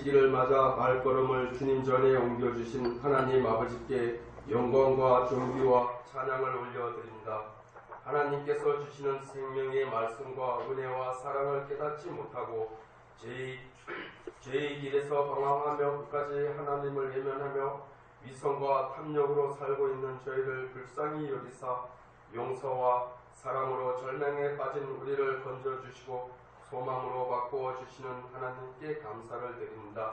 시기를 맞아 발걸음을 주님 전에 옮겨주신 하나님 아버지께 영광과 존귀와 찬양을 올려드립니다. 하나님께서 주시는 생명의 말씀과 은혜와 사랑을 깨닫지 못하고 죄의 길에서 방황하며 끝까지 하나님을 외면하며 위선과 탐욕으로 살고 있는 저희를 불쌍히 여기사 용서와 사랑으로 절망에 빠진 우리를 건져주시고 소망으로 바꾸어 주시는 하나님께 감사를 드립니다.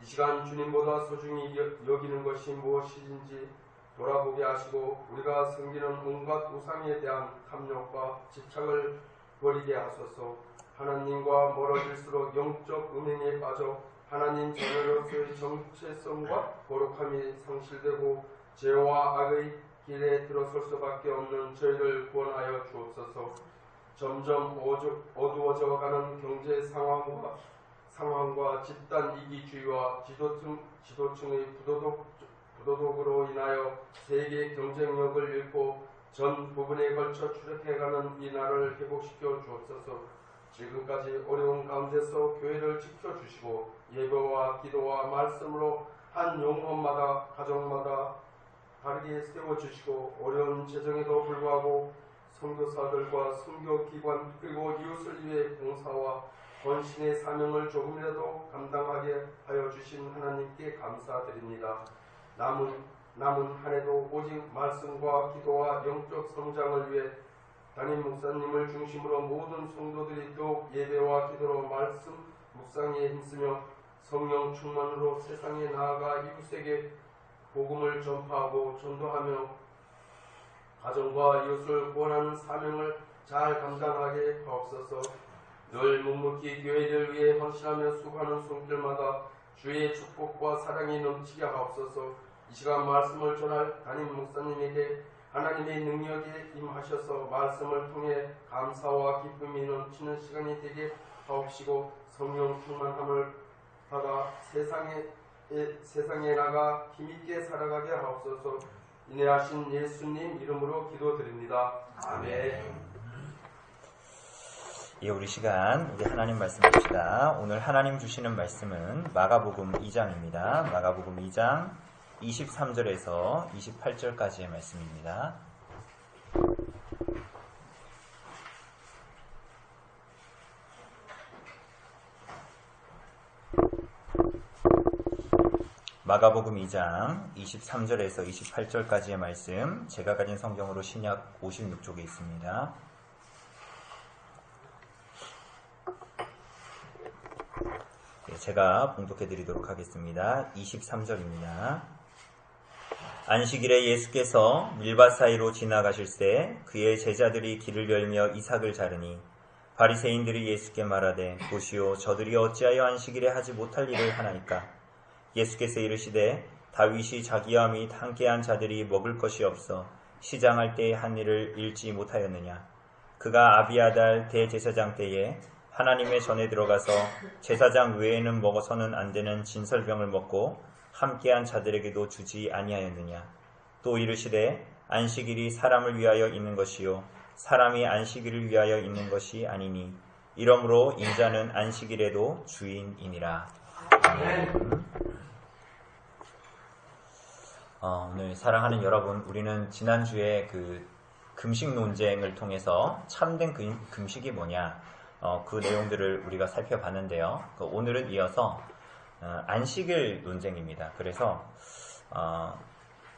이 시간 주님보다 소중히 여기는 것이 무엇인지 돌아보게 하시고 우리가 섬기는 온갖 우상에 대한 탐욕과 집착을 버리게 하소서. 하나님과 멀어질수록 영적 음행에 빠져 하나님 자녀로서의 정체성과 거룩함이 상실되고 죄와 악의 길에 들어설 수밖에 없는 저희를 구원하여 주옵소서. 점점 어두워져가는 경제 상황과 집단 이기주의와 지도층의 부도덕으로 인하여 세계 경쟁력을 잃고 전 부분에 걸쳐 추락해가는 이 나라를 회복시켜 주옵소서. 지금까지 어려운 가운데서 교회를 지켜주시고 예배와 기도와 말씀으로 한 영혼마다 가정마다 다르게 세워주시고 어려운 재정에도 불구하고 선교사들과 선교기관 그리고 이웃을 위해 봉사와 헌신의 사명을 조금이라도 감당하게 하여 주신 하나님께 감사드립니다. 남은 한 해도 오직 말씀과 기도와 영적 성장을 위해 담임 목사님을 중심으로 모든 성도들이 더욱 예배와 기도로 말씀 묵상에 힘쓰며 성령 충만으로 세상에 나아가 이웃에게 복음을 전파하고 전도하며 가정과 이웃을 구원하는 사명을 잘 감당하게 하옵소서. 늘 묵묵히 교회를 위해 헌신하며 수고하는 손길마다 주의 축복과 사랑이 넘치게 하옵소서. 이 시간 말씀을 전할 담임 목사님에게 하나님의 능력에 임하셔서 말씀을 통해 감사와 기쁨이 넘치는 시간이 되게 하옵시고 성령 충만함을 받아 세상에 나가 힘있게 살아가게 하옵소서. 인내하신 예수님 이름으로 기도드립니다. 아멘. 예, 우리 시간 우리 하나님 말씀 봅시다. 오늘 하나님 주시는 말씀은 마가복음 2장입니다. 마가복음 2장 23절에서 28절까지의 말씀입니다. 마가복음 2장 23절에서 28절까지의 말씀, 제가 가진 성경으로 신약 56쪽에 있습니다. 제가 봉독해 드리도록 하겠습니다. 23절입니다. 안식일에 예수께서 밀밭 사이로 지나가실새 그의 제자들이 길을 열며 이삭을 자르니 바리새인들이 예수께 말하되 보시오 저들이 어찌하여 안식일에 하지 못할 일을 하나이까. 예수께서 이르시되 다윗이 자기와 및 함께한 자들이 먹을 것이 없어 시장할 때의 한 일을 잃지 못하였느냐. 그가 아비아달 대제사장 때에 하나님의 전에 들어가서 제사장 외에는 먹어서는 안 되는 진설병을 먹고 함께한 자들에게도 주지 아니하였느냐. 또 이르시되 안식일이 사람을 위하여 있는 것이요 사람이 안식일을 위하여 있는 것이 아니니 이러므로 인자는 안식일에도 주인이니라. 오늘 사랑하는 여러분, 우리는 지난주에 그 금식 논쟁을 통해서 참된 금식이 뭐냐 그 내용들을 우리가 살펴봤는데요. 오늘은 이어서 안식일 논쟁입니다. 그래서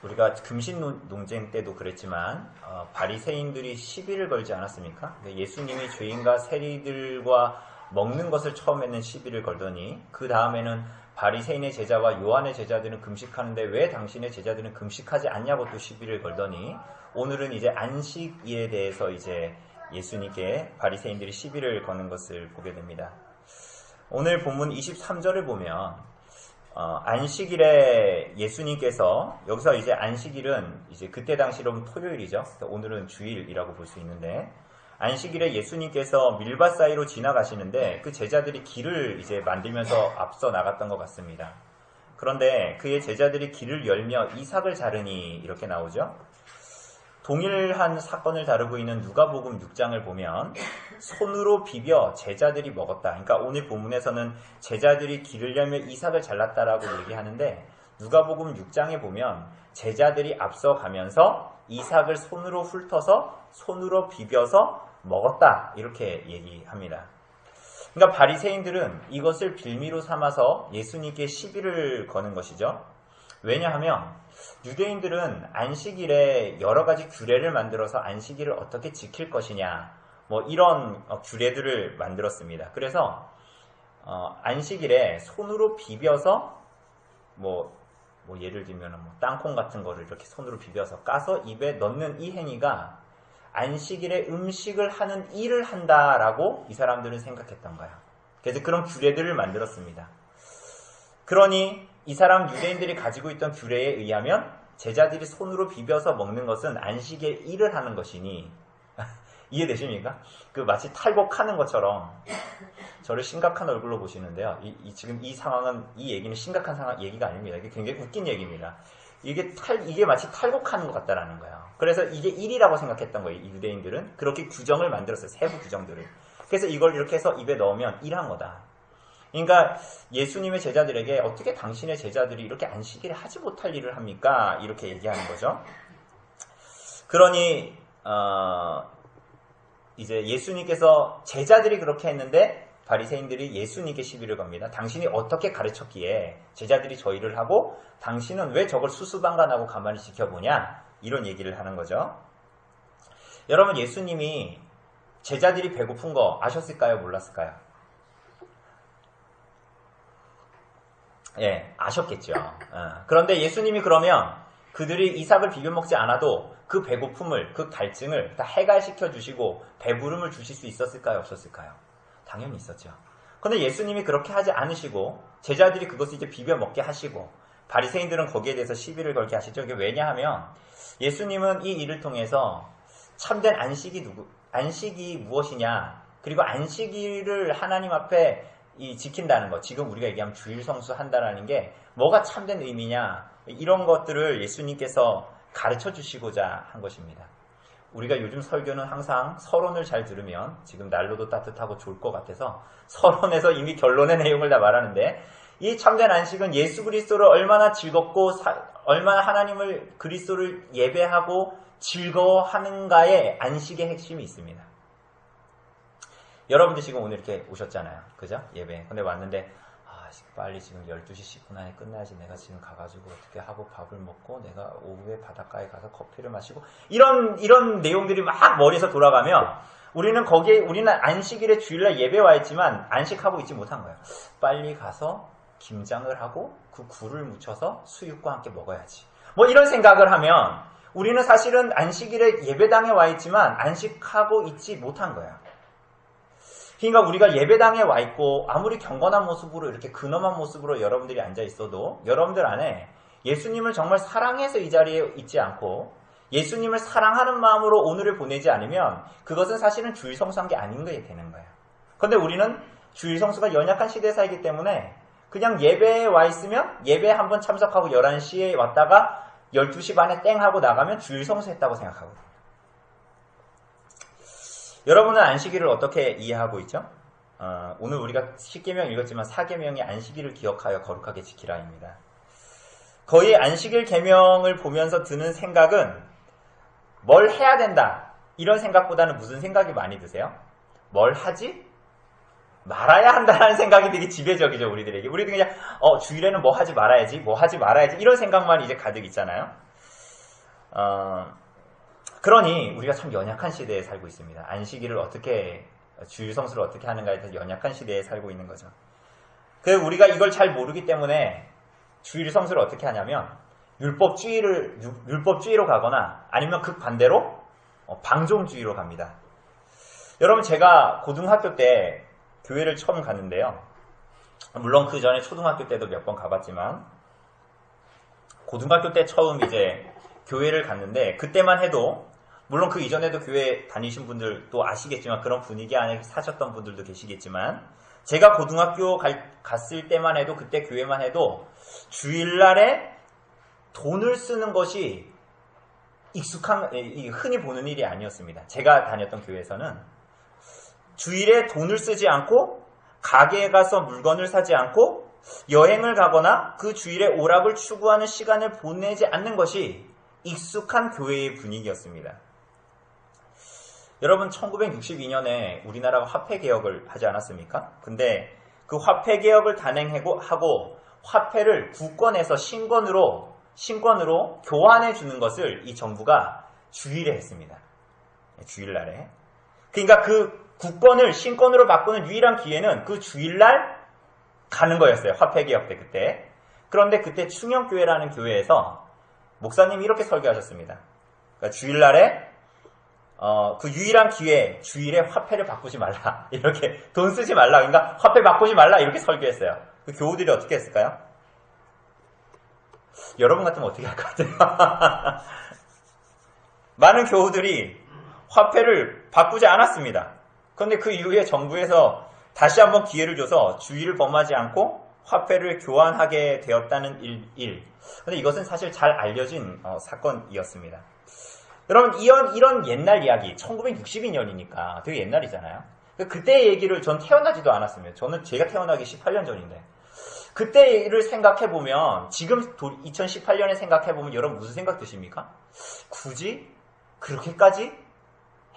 우리가 금식 논쟁 때도 그랬지만 바리새인들이 시비를 걸지 않았습니까? 예수님이 죄인과 세리들과 먹는 것을 처음에는 시비를 걸더니 그 다음에는 바리새인의 제자와 요한의 제자들은 금식하는데 왜 당신의 제자들은 금식하지 않냐고 또 시비를 걸더니 오늘은 이제 안식일에 대해서 이제 예수님께 바리새인들이 시비를 거는 것을 보게 됩니다. 오늘 본문 23절을 보면 안식일에 예수님께서 여기서 이제 안식일은 이제 그때 당시로 토요일이죠. 오늘은 주일이라고 볼 수 있는데 안식일에 예수님께서 밀밭 사이로 지나가시는데 그 제자들이 길을 이제 만들면서 앞서 나갔던 것 같습니다. 그런데 그의 제자들이 길을 열며 이삭을 자르니 이렇게 나오죠. 동일한 사건을 다루고 있는 누가복음 6장을 보면 손으로 비벼 제자들이 먹었다. 그러니까 오늘 본문에서는 제자들이 기를 열며 이삭을 잘랐다라고 얘기하는데 누가복음 6장에 보면 제자들이 앞서가면서 이삭을 손으로 훑어서 손으로 비벼서 먹었다. 이렇게 얘기합니다. 그러니까 바리새인들은 이것을 빌미로 삼아서 예수님께 시비를 거는 것이죠. 왜냐하면 유대인들은 안식일에 여러 가지 규례를 만들어서 안식일을 어떻게 지킬 것이냐 뭐 이런 규례들을 만들었습니다. 그래서 안식일에 손으로 비벼서 뭐 예를 들면 땅콩 같은 거를 이렇게 손으로 비벼서 까서 입에 넣는 이 행위가 안식일에 음식을 하는 일을 한다라고 이 사람들은 생각했던 거야. 그래서 그런 규례들을 만들었습니다. 그러니 이 사람 유대인들이 가지고 있던 규례에 의하면 제자들이 손으로 비벼서 먹는 것은 안식일에 일을 하는 것이니 이해되십니까? 그 마치 탈곡하는 것처럼 저를 심각한 얼굴로 보시는데요. 지금 이 상황은 이 얘기는 심각한 얘기가 아닙니다. 이게 굉장히 웃긴 얘기입니다. 이게 마치 탈곡하는 것 같다라는 거예요. 그래서 이게 일이라고 생각했던 거예요. 이 유대인들은 그렇게 규정을 만들었어요. 세부 규정들을. 그래서 이걸 이렇게 해서 입에 넣으면 일한 거다. 그러니까 예수님의 제자들에게 어떻게 당신의 제자들이 이렇게 안식일에 하지 못할 일을 합니까? 이렇게 얘기하는 거죠. 그러니 이제 예수님께서 제자들이 그렇게 했는데 바리새인들이 예수님께 시비를 겁니다. 당신이 어떻게 가르쳤기에 제자들이 저 일을 하고 당신은 왜 저걸 수수방관하고 가만히 지켜보냐? 이런 얘기를 하는 거죠. 여러분 예수님이 제자들이 배고픈 거 아셨을까요? 몰랐을까요? 예, 아셨겠죠. 그런데 예수님이 그러면 그들이 이삭을 비벼 먹지 않아도 그 배고픔을, 그 갈증을 다 해갈시켜 주시고 배부름을 주실 수 있었을까요? 없었을까요? 당연히 있었죠. 그런데 예수님이 그렇게 하지 않으시고 제자들이 그것을 이제 비벼 먹게 하시고 바리새인들은 거기에 대해서 시비를 걸게 하시죠. 이게 왜냐하면 예수님은 이 일을 통해서 참된 안식이 무엇이냐, 그리고 안식일을 하나님 앞에 지킨다는 것, 지금 우리가 얘기하면 주일 성수한다라는 게 뭐가 참된 의미냐, 이런 것들을 예수님께서 가르쳐 주시고자 한 것입니다. 우리가 요즘 설교는 항상 서론을 잘 들으면 지금 난로도 따뜻하고 좋을 것 같아서 서론에서 이미 결론의 내용을 다 말하는데, 이 참된 안식은 예수 그리스도를 얼마나 즐겁고 얼마나 하나님을 그리스도를 예배하고 즐거워하는가의 안식의 핵심이 있습니다. 여러분들 지금 오늘 이렇게 오셨잖아요. 그죠? 예배. 근데 왔는데 빨리 지금 12시 10분 안에 끝나야지. 내가 지금 가가지고 어떻게 하고 밥을 먹고 내가 오후에 바닷가에 가서 커피를 마시고 이런 내용들이 막 머리에서 돌아가면 우리는 안식일에 주일날 예배 와 있지만 안식하고 있지 못한 거예요. 빨리 가서 김장을 하고 그 굴을 묻혀서 수육과 함께 먹어야지. 뭐 이런 생각을 하면 우리는 사실은 안식일에 예배당에 와 있지만 안식하고 있지 못한 거예요. 그러니까 우리가 예배당에 와 있고 아무리 경건한 모습으로 이렇게 근엄한 모습으로 여러분들이 앉아 있어도 여러분들 안에 예수님을 정말 사랑해서 이 자리에 있지 않고 예수님을 사랑하는 마음으로 오늘을 보내지 않으면 그것은 사실은 주일 성수한 게 아닌 게 되는 거예요. 그런데 우리는 주일 성수가 연약한 시대에 살기 때문에 그냥 예배에 와 있으면 예배에 한번 참석하고 11시에 왔다가 12시 반에 땡 하고 나가면 주일 성수했다고 생각하거든요. 여러분은 안식일을 어떻게 이해하고 있죠? 오늘 우리가 10계명 읽었지만 4계명이 안식일을 기억하여 거룩하게 지키라입니다. 거의 안식일 계명을 보면서 드는 생각은 뭘 해야 된다 이런 생각보다는 무슨 생각이 많이 드세요? 뭘 하지 말아야 한다는 생각이 되게 지배적이죠. 우리들에게. 우리도 그냥 주일에는 뭐 하지 말아야지 이런 생각만 이제 가득 있잖아요. 그러니 우리가 참 연약한 시대에 살고 있습니다. 안식일을 어떻게, 주일 성수를 어떻게 하는가에 대해서 연약한 시대에 살고 있는 거죠. 그래서 우리가 이걸 잘 모르기 때문에 주일 성수를 어떻게 하냐면 율법주의로 가거나 아니면 극반대로 방종주의로 갑니다. 여러분 제가 고등학교 때 교회를 처음 갔는데요. 물론 그 전에 초등학교 때도 몇 번 가봤지만 고등학교 때 처음 이제 교회를 갔는데 그때만 해도 물론 그 이전에도 교회 다니신 분들도 아시겠지만 그런 분위기 안에 사셨던 분들도 계시겠지만 제가 고등학교 갔을 때만 해도 그때 교회만 해도 주일날에 돈을 쓰는 것이 흔히 보는 일이 아니었습니다. 제가 다녔던 교회에서는 주일에 돈을 쓰지 않고 가게에 가서 물건을 사지 않고 여행을 가거나 그 주일에 오락을 추구하는 시간을 보내지 않는 것이 익숙한 교회의 분위기였습니다. 여러분 1962년에 우리나라가 화폐개혁을 하지 않았습니까? 근데 그 화폐개혁을 단행하고 화폐를 국권에서 신권으로 교환해 주는 것을 이 정부가 주일에 했습니다. 주일날에. 그러니까 그 국권을 신권으로 바꾸는 유일한 기회는 그 주일날 가는 거였어요. 화폐개혁 때 그때. 그런데 그때 충영교회라는 교회에서 목사님이 이렇게 설교하셨습니다. 그러니까 주일날에 그 유일한 기회, 주일에 화폐를 바꾸지 말라. 이렇게 돈 쓰지 말라. 그러니까 화폐 바꾸지 말라. 이렇게 설교했어요. 그 교우들이 어떻게 했을까요? 여러분 같으면 어떻게 할 것 같아요? 많은 교우들이 화폐를 바꾸지 않았습니다. 그런데 그 이후에 정부에서 다시 한번 기회를 줘서 주일을 범하지 않고 화폐를 교환하게 되었다는 일. 그런데 이것은 사실 잘 알려진 사건이었습니다. 여러분 이런 옛날 이야기 1962년이니까 되게 옛날이잖아요. 그때 얘기를 전 태어나지도 않았습니다. 제가 태어나기 18년 전인데 그때를 생각해보면 지금 2018년에 생각해보면 여러분 무슨 생각 드십니까? 굳이 그렇게까지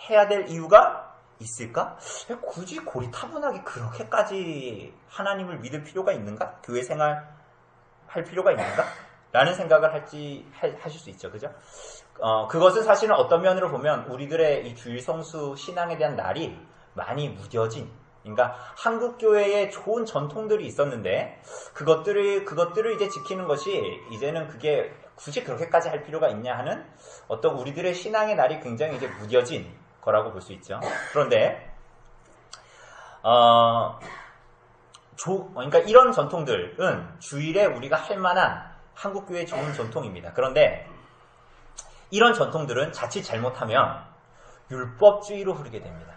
해야 될 이유가 있을까? 굳이 고리타분하게 그렇게까지 하나님을 믿을 필요가 있는가? 교회 생활 할 필요가 있는가? 라는 생각을 하실 수 있죠. 그죠? 그것은 사실은 어떤 면으로 보면 우리들의 이 주일 성수 신앙에 대한 날이 많이 무뎌진, 그러니까 한국 교회에 좋은 전통들이 있었는데 그것들을 이제 지키는 것이 이제는 그게 굳이 그렇게까지 할 필요가 있냐 하는 어떤 우리들의 신앙의 날이 굉장히 이제 무뎌진 거라고 볼 수 있죠. 그런데 그러니까 이런 전통들은 주일에 우리가 할 만한 한국 교회의 좋은 전통입니다. 그런데 이런 전통들은 자칫 잘못하면 율법주의로 흐르게 됩니다.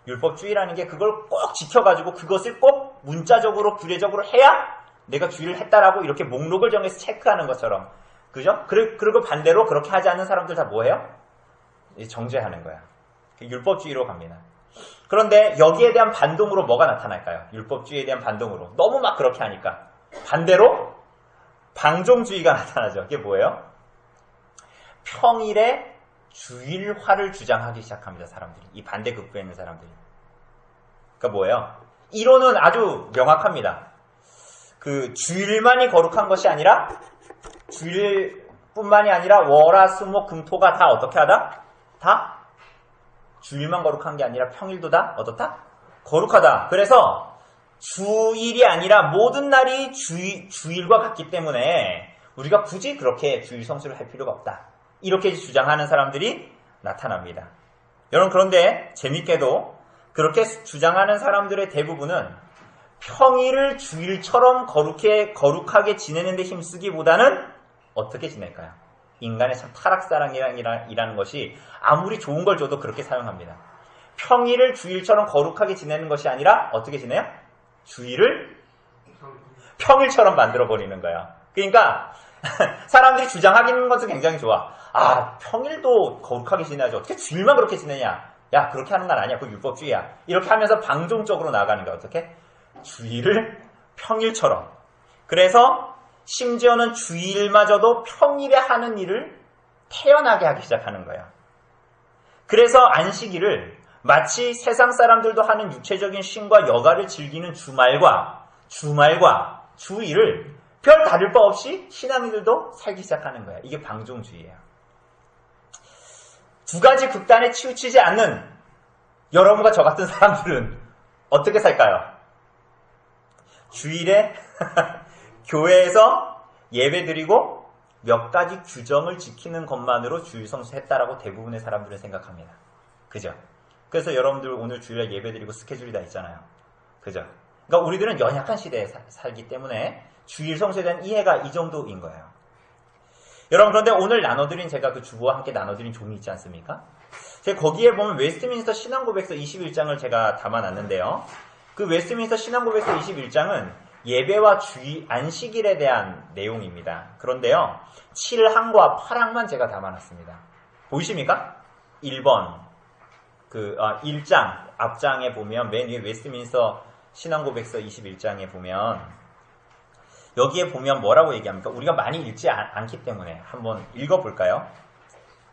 율법주의라는 게 그걸 꼭 지켜가지고 그것을 꼭 문자적으로 규례적으로 해야 내가 주일을 했다라고 이렇게 목록을 정해서 체크하는 것처럼, 그죠? 그리고 반대로 그렇게 하지 않는 사람들 다 뭐해요? 정죄하는 거야. 율법주의로 갑니다. 그런데 여기에 대한 반동으로 뭐가 나타날까요? 율법주의에 대한 반동으로 너무 막 그렇게 하니까 반대로 방종주의가 나타나죠. 이게 뭐예요? 평일에 주일화를 주장하기 시작합니다. 사람들이. 이 반대 극부에 있는 사람들이. 그러니까 뭐예요? 이론은 아주 명확합니다. 그 주일만이 거룩한 것이 아니라 주일뿐만이 아니라 월화수목금토가 다 어떻게 하다? 다 주일만 거룩한 게 아니라 평일도 다 어떻다? 거룩하다. 그래서 주일이 아니라 모든 날이 주일과 같기 때문에 우리가 굳이 그렇게 주일 성수를 할 필요가 없다. 이렇게 주장하는 사람들이 나타납니다. 여러분, 그런데 재밌게도 그렇게 주장하는 사람들의 대부분은 평일을 주일처럼 거룩하게 지내는 데 힘쓰기보다는 어떻게 지낼까요? 인간의 참 타락사랑이라는 것이 아무리 좋은 걸 줘도 그렇게 사용합니다. 평일을 주일처럼 거룩하게 지내는 것이 아니라 어떻게 지내요? 주일을 평일처럼 만들어버리는 거예요. 그러니까 사람들이 주장하기는 것은 굉장히 좋아. 평일도 거룩하게 지내야지 어떻게 주일만 그렇게 지내냐. 야, 그렇게 하는 건 아니야. 그거 율법주의야. 이렇게 하면서 방종적으로 나가는 거야. 어떻게? 주일을 평일처럼. 그래서 심지어는 주일마저도 평일에 하는 일을 태연하게 하기 시작하는 거예요. 그래서 안식일을 마치 세상 사람들도 하는 육체적인 쉼과 여가를 즐기는 주말과 주일을 별 다를 바 없이 신앙인들도 살기 시작하는 거예요. 이게 방종주의예요. 두 가지 극단에 치우치지 않는 여러분과 저 같은 사람들은 어떻게 살까요? 주일에 교회에서 예배드리고 몇 가지 규정을 지키는 것만으로 주일 성수했다라고 대부분의 사람들은 생각합니다. 그죠? 그래서 여러분들 오늘 주일에 예배드리고 스케줄이 다 있잖아요. 그죠? 그러니까 우리들은 연약한 시대에 살기 때문에 주일 성수에 대한 이해가 이 정도인 거예요. 여러분, 그런데 오늘 제가 그 주부와 함께 나눠드린 종이 있지 않습니까? 제가 거기에 보면 웨스트민스터 신앙고백서 21장을 제가 담아놨는데요. 그 웨스트민스터 신앙고백서 21장은 예배와 주의 안식일에 대한 내용입니다. 그런데요, 7항과 8항만 제가 담아놨습니다. 보이십니까? 1번 1장 앞장에 보면 맨 위에 웨스트민스터 신앙고백서 21장에 보면 여기에 보면 뭐라고 얘기합니까? 우리가 많이 읽지 않기 때문에 한번 읽어볼까요?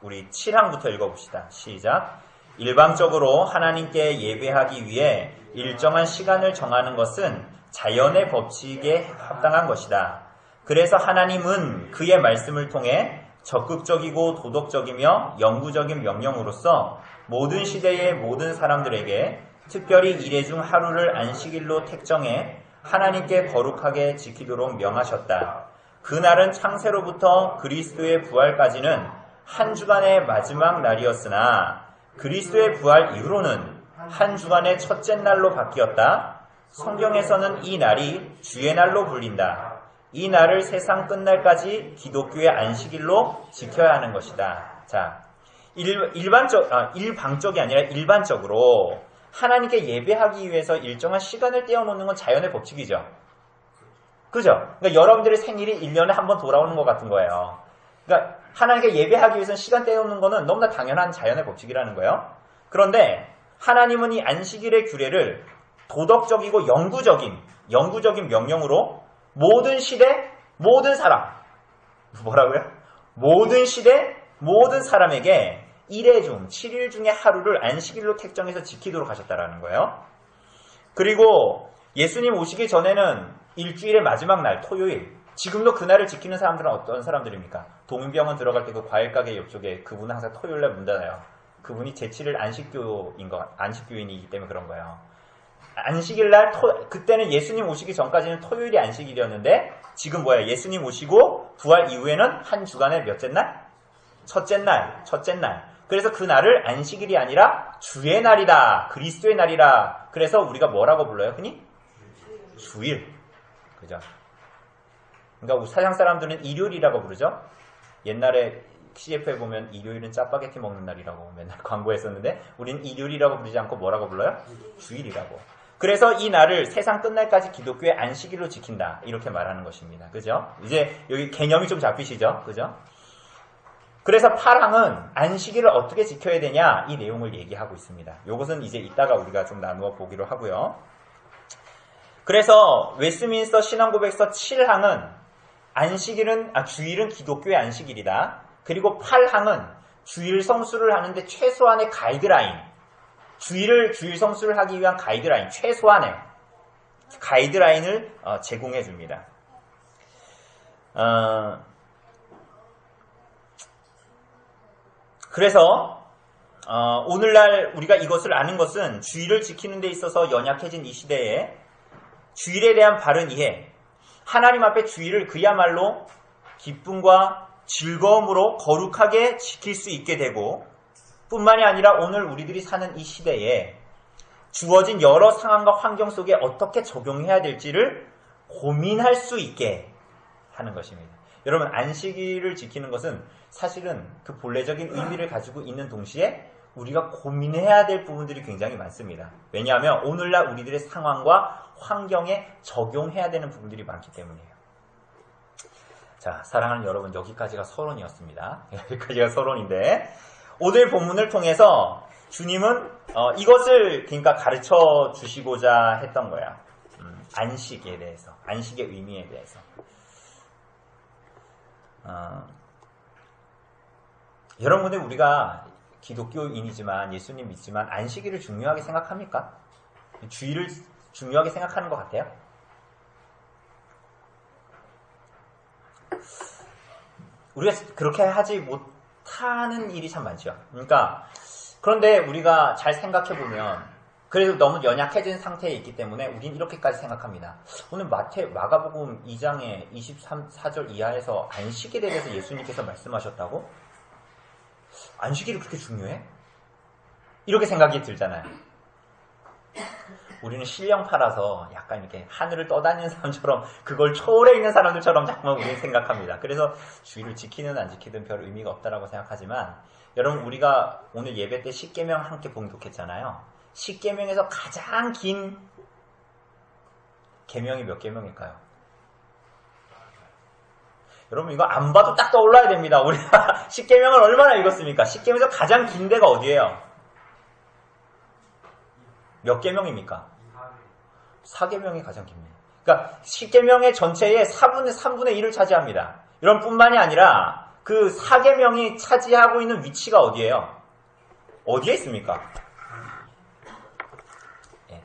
우리 7항부터 읽어봅시다. 시작. 일방적으로 하나님께 예배하기 위해 일정한 시간을 정하는 것은 자연의 법칙에 합당한 것이다. 그래서 하나님은 그의 말씀을 통해 적극적이고 도덕적이며 영구적인 명령으로서 모든 시대의 모든 사람들에게 특별히 이래 중 하루를 안식일로 택정해 하나님께 거룩하게 지키도록 명하셨다. 그날은 창세로부터 그리스도의 부활까지는 한 주간의 마지막 날이었으나 그리스도의 부활 이후로는 한 주간의 첫째 날로 바뀌었다. 성경에서는 이 날이 주의 날로 불린다. 이 날을 세상 끝날까지 기독교의 안식일로 지켜야 하는 것이다. 자, 일방적이 아니라 일반적으로 하나님께 예배하기 위해서 일정한 시간을 떼어놓는 건 자연의 법칙이죠. 그죠? 그러니까 여러분들의 생일이 1년에 한 번 돌아오는 것 같은 거예요. 그러니까 하나님께 예배하기 위해서는 시간 떼어놓는 거는 너무나 당연한 자연의 법칙이라는 거예요. 그런데 하나님은 이 안식일의 규례를 도덕적이고 영구적인 명령으로 모든 시대, 모든 사람, 뭐라고요? 모든 시대, 모든 사람에게 1회 중, 7일 중에 하루를 안식일로 택정해서 지키도록 하셨다라는 거예요. 그리고 예수님 오시기 전에는 일주일의 마지막 날, 토요일, 지금도 그날을 지키는 사람들은 어떤 사람들입니까? 동인병원 들어갈 때 그 과일가게 옆쪽에 그분은 항상 토요일날 문 닫아요. 그분이 제7일 안식교인이기 때문에 그런 거예요. 안식일날, 그때는 예수님 오시기 전까지는 토요일이 안식일이었는데 지금 뭐야? 예수님 오시고 부활 이후에는 한 주간의 몇째 날? 첫째 날. 그래서 그 날을 안식일이 아니라 주의 날이다. 그리스도의 날이라. 그래서 우리가 뭐라고 불러요? 흔히? 주일. 그죠? 그러니까 서양 사람들은 일요일이라고 부르죠. 옛날에 CF에 보면 일요일은 짜파게티 먹는 날이라고 맨날 광고했었는데 우리는 일요일이라고 부르지 않고 뭐라고 불러요? 주일이라고. 그래서 이 날을 세상 끝날까지 기독교의 안식일로 지킨다. 이렇게 말하는 것입니다. 그죠? 이제 여기 개념이 좀 잡히시죠? 그죠? 그래서 8항은 안식일을 어떻게 지켜야 되냐 이 내용을 얘기하고 있습니다. 이것은 이제 이따가 우리가 좀 나누어 보기로 하고요. 그래서 웨스트민스터 신앙고백서 7항은 주일은 기독교의 안식일이다. 그리고 8항은 주일 성수를 하는데 최소한의 가이드라인, 주일 성수를 하기 위한 가이드라인, 최소한의 가이드라인을 제공해 줍니다. 그래서 오늘날 우리가 이것을 아는 것은 주일을 지키는 데 있어서 연약해진 이 시대에 주일에 대한 바른 이해, 하나님 앞에 주일을 그야말로 기쁨과 즐거움으로 거룩하게 지킬 수 있게 되고 뿐만이 아니라 오늘 우리들이 사는 이 시대에 주어진 여러 상황과 환경 속에 어떻게 적용해야 될지를 고민할 수 있게 하는 것입니다. 여러분, 안식일을 지키는 것은 사실은 그 본래적인 의미를 가지고 있는 동시에 우리가 고민해야 될 부분들이 굉장히 많습니다. 왜냐하면 오늘날 우리들의 상황과 환경에 적용해야 되는 부분들이 많기 때문이에요. 자, 사랑하는 여러분, 여기까지가 서론이었습니다. 여기까지가 서론인데 오늘 본문을 통해서 주님은 이것을 그러니까 가르쳐 주시고자 했던 거야. 안식에 대해서, 안식의 의미에 대해서. 여러분들 우리가 기독교인이지만 예수님 믿지만 안식일을 중요하게 생각합니까? 주일을 중요하게 생각하는 것 같아요? 우리가 그렇게 하지 못하는 일이 참 많죠. 그러니까 그런데 우리가 잘 생각해보면 그래도 너무 연약해진 상태에 있기 때문에 우린 이렇게까지 생각합니다. 오늘 마가복음 2장의 23절 이하에서 안식일에 대해서 예수님께서 말씀하셨다고? 안식일이 그렇게 중요해? 이렇게 생각이 들잖아요. 우리는 신령파라서 약간 이렇게 하늘을 떠다니는 사람처럼 그걸 초월해 있는 사람들처럼 자꾸만 우리는 생각합니다. 그래서 주일을 지키든 안 지키든 별 의미가 없다라고 생각하지만 여러분, 우리가 오늘 예배 때 십계명 함께 봉독했잖아요. 십계명에서 가장 긴 계명이 몇 계명일까요? 여러분 이거 안 봐도 딱 떠올라야 됩니다. 우리가 10계명을 얼마나 읽었습니까? 10계명에서 가장 긴 데가 어디예요? 몇 계명입니까? 4계명이 가장 깁니다. 그러니까 10계명의 전체의 3분의 1을 차지합니다. 이런 뿐만이 아니라 그 4계명이 차지하고 있는 위치가 어디예요? 어디에 있습니까? 예.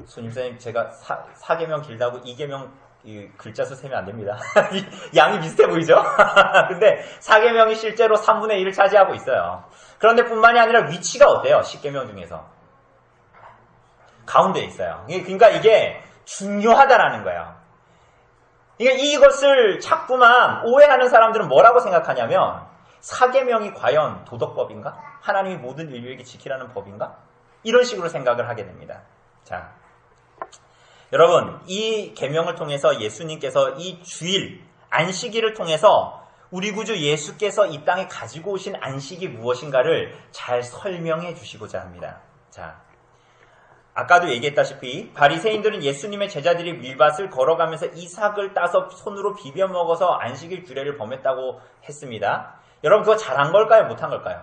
손님선생님 제가 4계명 길다고 2계명 글자 수 세면 안 됩니다. 양이 비슷해 보이죠? 근데 4계명이 실제로 3분의 1을 차지하고 있어요. 그런데 뿐만이 아니라 위치가 어때요? 10계명 중에서. 가운데에 있어요. 그러니까 이게 중요하다라는 거예요. 이것을 자꾸만 오해하는 사람들은 뭐라고 생각하냐면 4계명이 과연 도덕법인가? 하나님이 모든 인류에게 지키라는 법인가? 이런 식으로 생각을 하게 됩니다. 자, 여러분 이 계명을 통해서 예수님께서 이 주일 안식일을 통해서 우리 구주 예수께서 이 땅에 가지고 오신 안식이 무엇인가를 잘 설명해 주시고자 합니다. 자, 아까도 얘기했다시피 바리새인들은 예수님의 제자들이 밀밭을 걸어가면서 이삭을 따서 손으로 비벼 먹어서 안식일 규례를 범했다고 했습니다. 여러분 그거 잘한 걸까요? 못한 걸까요?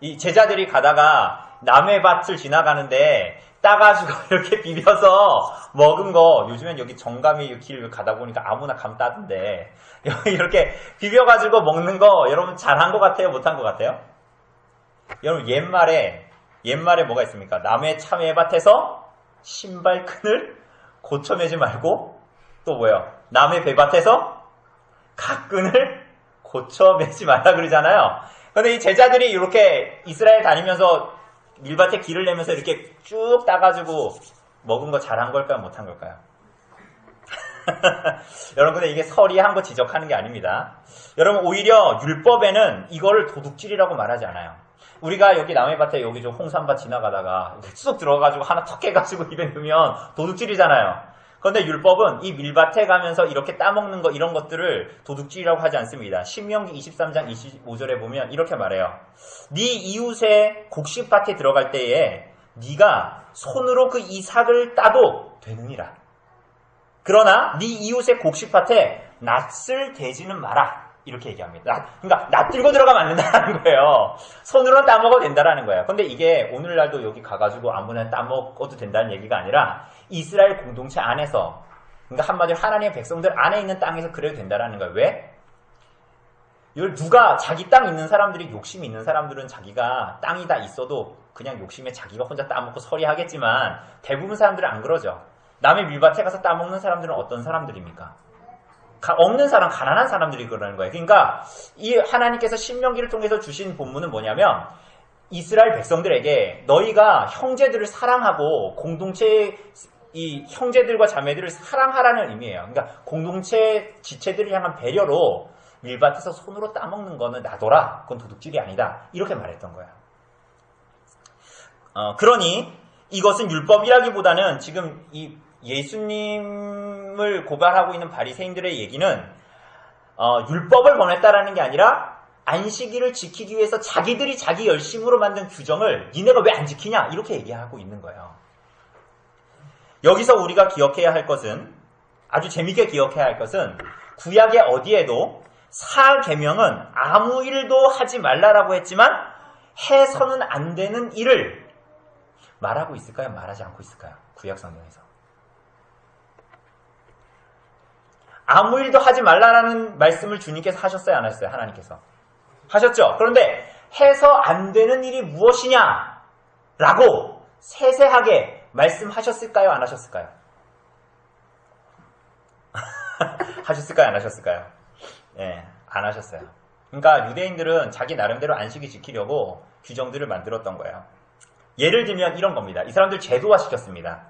이 제자들이 가다가 남의 밭을 지나가는데 따가지고 이렇게 비벼서 먹은 거, 요즘엔 여기 정감이 길 가다 보니까 아무나 감 따던데 이렇게 비벼가지고 먹는 거 여러분 잘한 것 같아요? 못한 것 같아요? 여러분 옛말에 뭐가 있습니까? 남의 참외밭에서 신발끈을 고쳐매지 말고 또 뭐예요? 남의 배밭에서 갓끈을 고쳐매지 말라 그러잖아요. 근데 이 제자들이 이렇게 이스라엘 다니면서 밀밭에 길을 내면서 이렇게 쭉 따가지고 먹은 거 잘한 걸까요? 못한 걸까요? 여러분 근데 이게 설이 한 거 지적하는 게 아닙니다. 여러분 오히려 율법에는 이거를 도둑질이라고 말하지 않아요. 우리가 여기 남의 밭에 여기 좀 홍삼밭 지나가다가 쑥 들어가가지고 하나 턱 해가지고 입에 넣으면 도둑질이잖아요. 그런데 율법은 이 밀밭에 가면서 이렇게 따먹는 거 이런 것들을 도둑질이라고 하지 않습니다. 신명기 23장 25절에 보면 이렇게 말해요. 네 이웃의 곡식밭에 들어갈 때에 네가 손으로 그 이삭을 따도 되느니라. 그러나 네 이웃의 곡식밭에 낫을 대지는 마라. 이렇게 얘기합니다. 그러니까 낫 들고 들어가면 안 된다는 거예요. 손으로는 따먹어도 된다는 거예요. 근데 이게 오늘날도 여기 가가지고 아무나 따먹어도 된다는 얘기가 아니라 이스라엘 공동체 안에서, 그러니까 한마디로 하나님의 백성들 안에 있는 땅에서 그래도 된다는 거예요. 왜? 이걸 누가 자기 땅 있는 사람들이 욕심이 있는 사람들은 자기가 땅이 다 있어도 그냥 욕심에 자기가 혼자 따먹고 서리하겠지만 대부분 사람들은 안 그러죠. 남의 밀밭에 가서 따먹는 사람들은 어떤 사람들입니까? 없는 사람, 가난한 사람들이 그러는 거예요. 그러니까 이 하나님께서 신명기를 통해서 주신 본문은 뭐냐면 이스라엘 백성들에게 너희가 형제들을 사랑하고 공동체의 이 형제들과 자매들을 사랑하라는 의미예요. 그러니까 공동체 지체들을 향한 배려로 밀밭에서 손으로 따먹는 거는 놔둬라. 그건 도둑질이 아니다. 이렇게 말했던 거예요. 그러니 이것은 율법이라기보다는 지금 이 예수님을 고발하고 있는 바리새인들의 얘기는 율법을 범했다라는 게 아니라 안식일을 지키기 위해서 자기들이 자기 열심으로 만든 규정을 니네가 왜 안 지키냐 이렇게 얘기하고 있는 거예요. 여기서 우리가 기억해야 할 것은, 아주 재밌게 기억해야 할 것은 구약의 어디에도 사계명은 아무 일도 하지 말라라고 했지만 해서는 안 되는 일을 말하고 있을까요? 말하지 않고 있을까요? 구약 성경에서. 아무 일도 하지 말라라는 말씀을 주님께서 하셨어요? 안 하셨어요? 하나님께서. 하셨죠? 그런데 해서 안 되는 일이 무엇이냐? 라고 세세하게 말씀하셨을까요? 안 하셨을까요? 하셨을까요? 안 하셨을까요? 예, 안 하셨어요. 그러니까 유대인들은 자기 나름대로 안식일 지키려고 규정들을 만들었던 거예요. 예를 들면 이런 겁니다. 이 사람들 제도화 시켰습니다.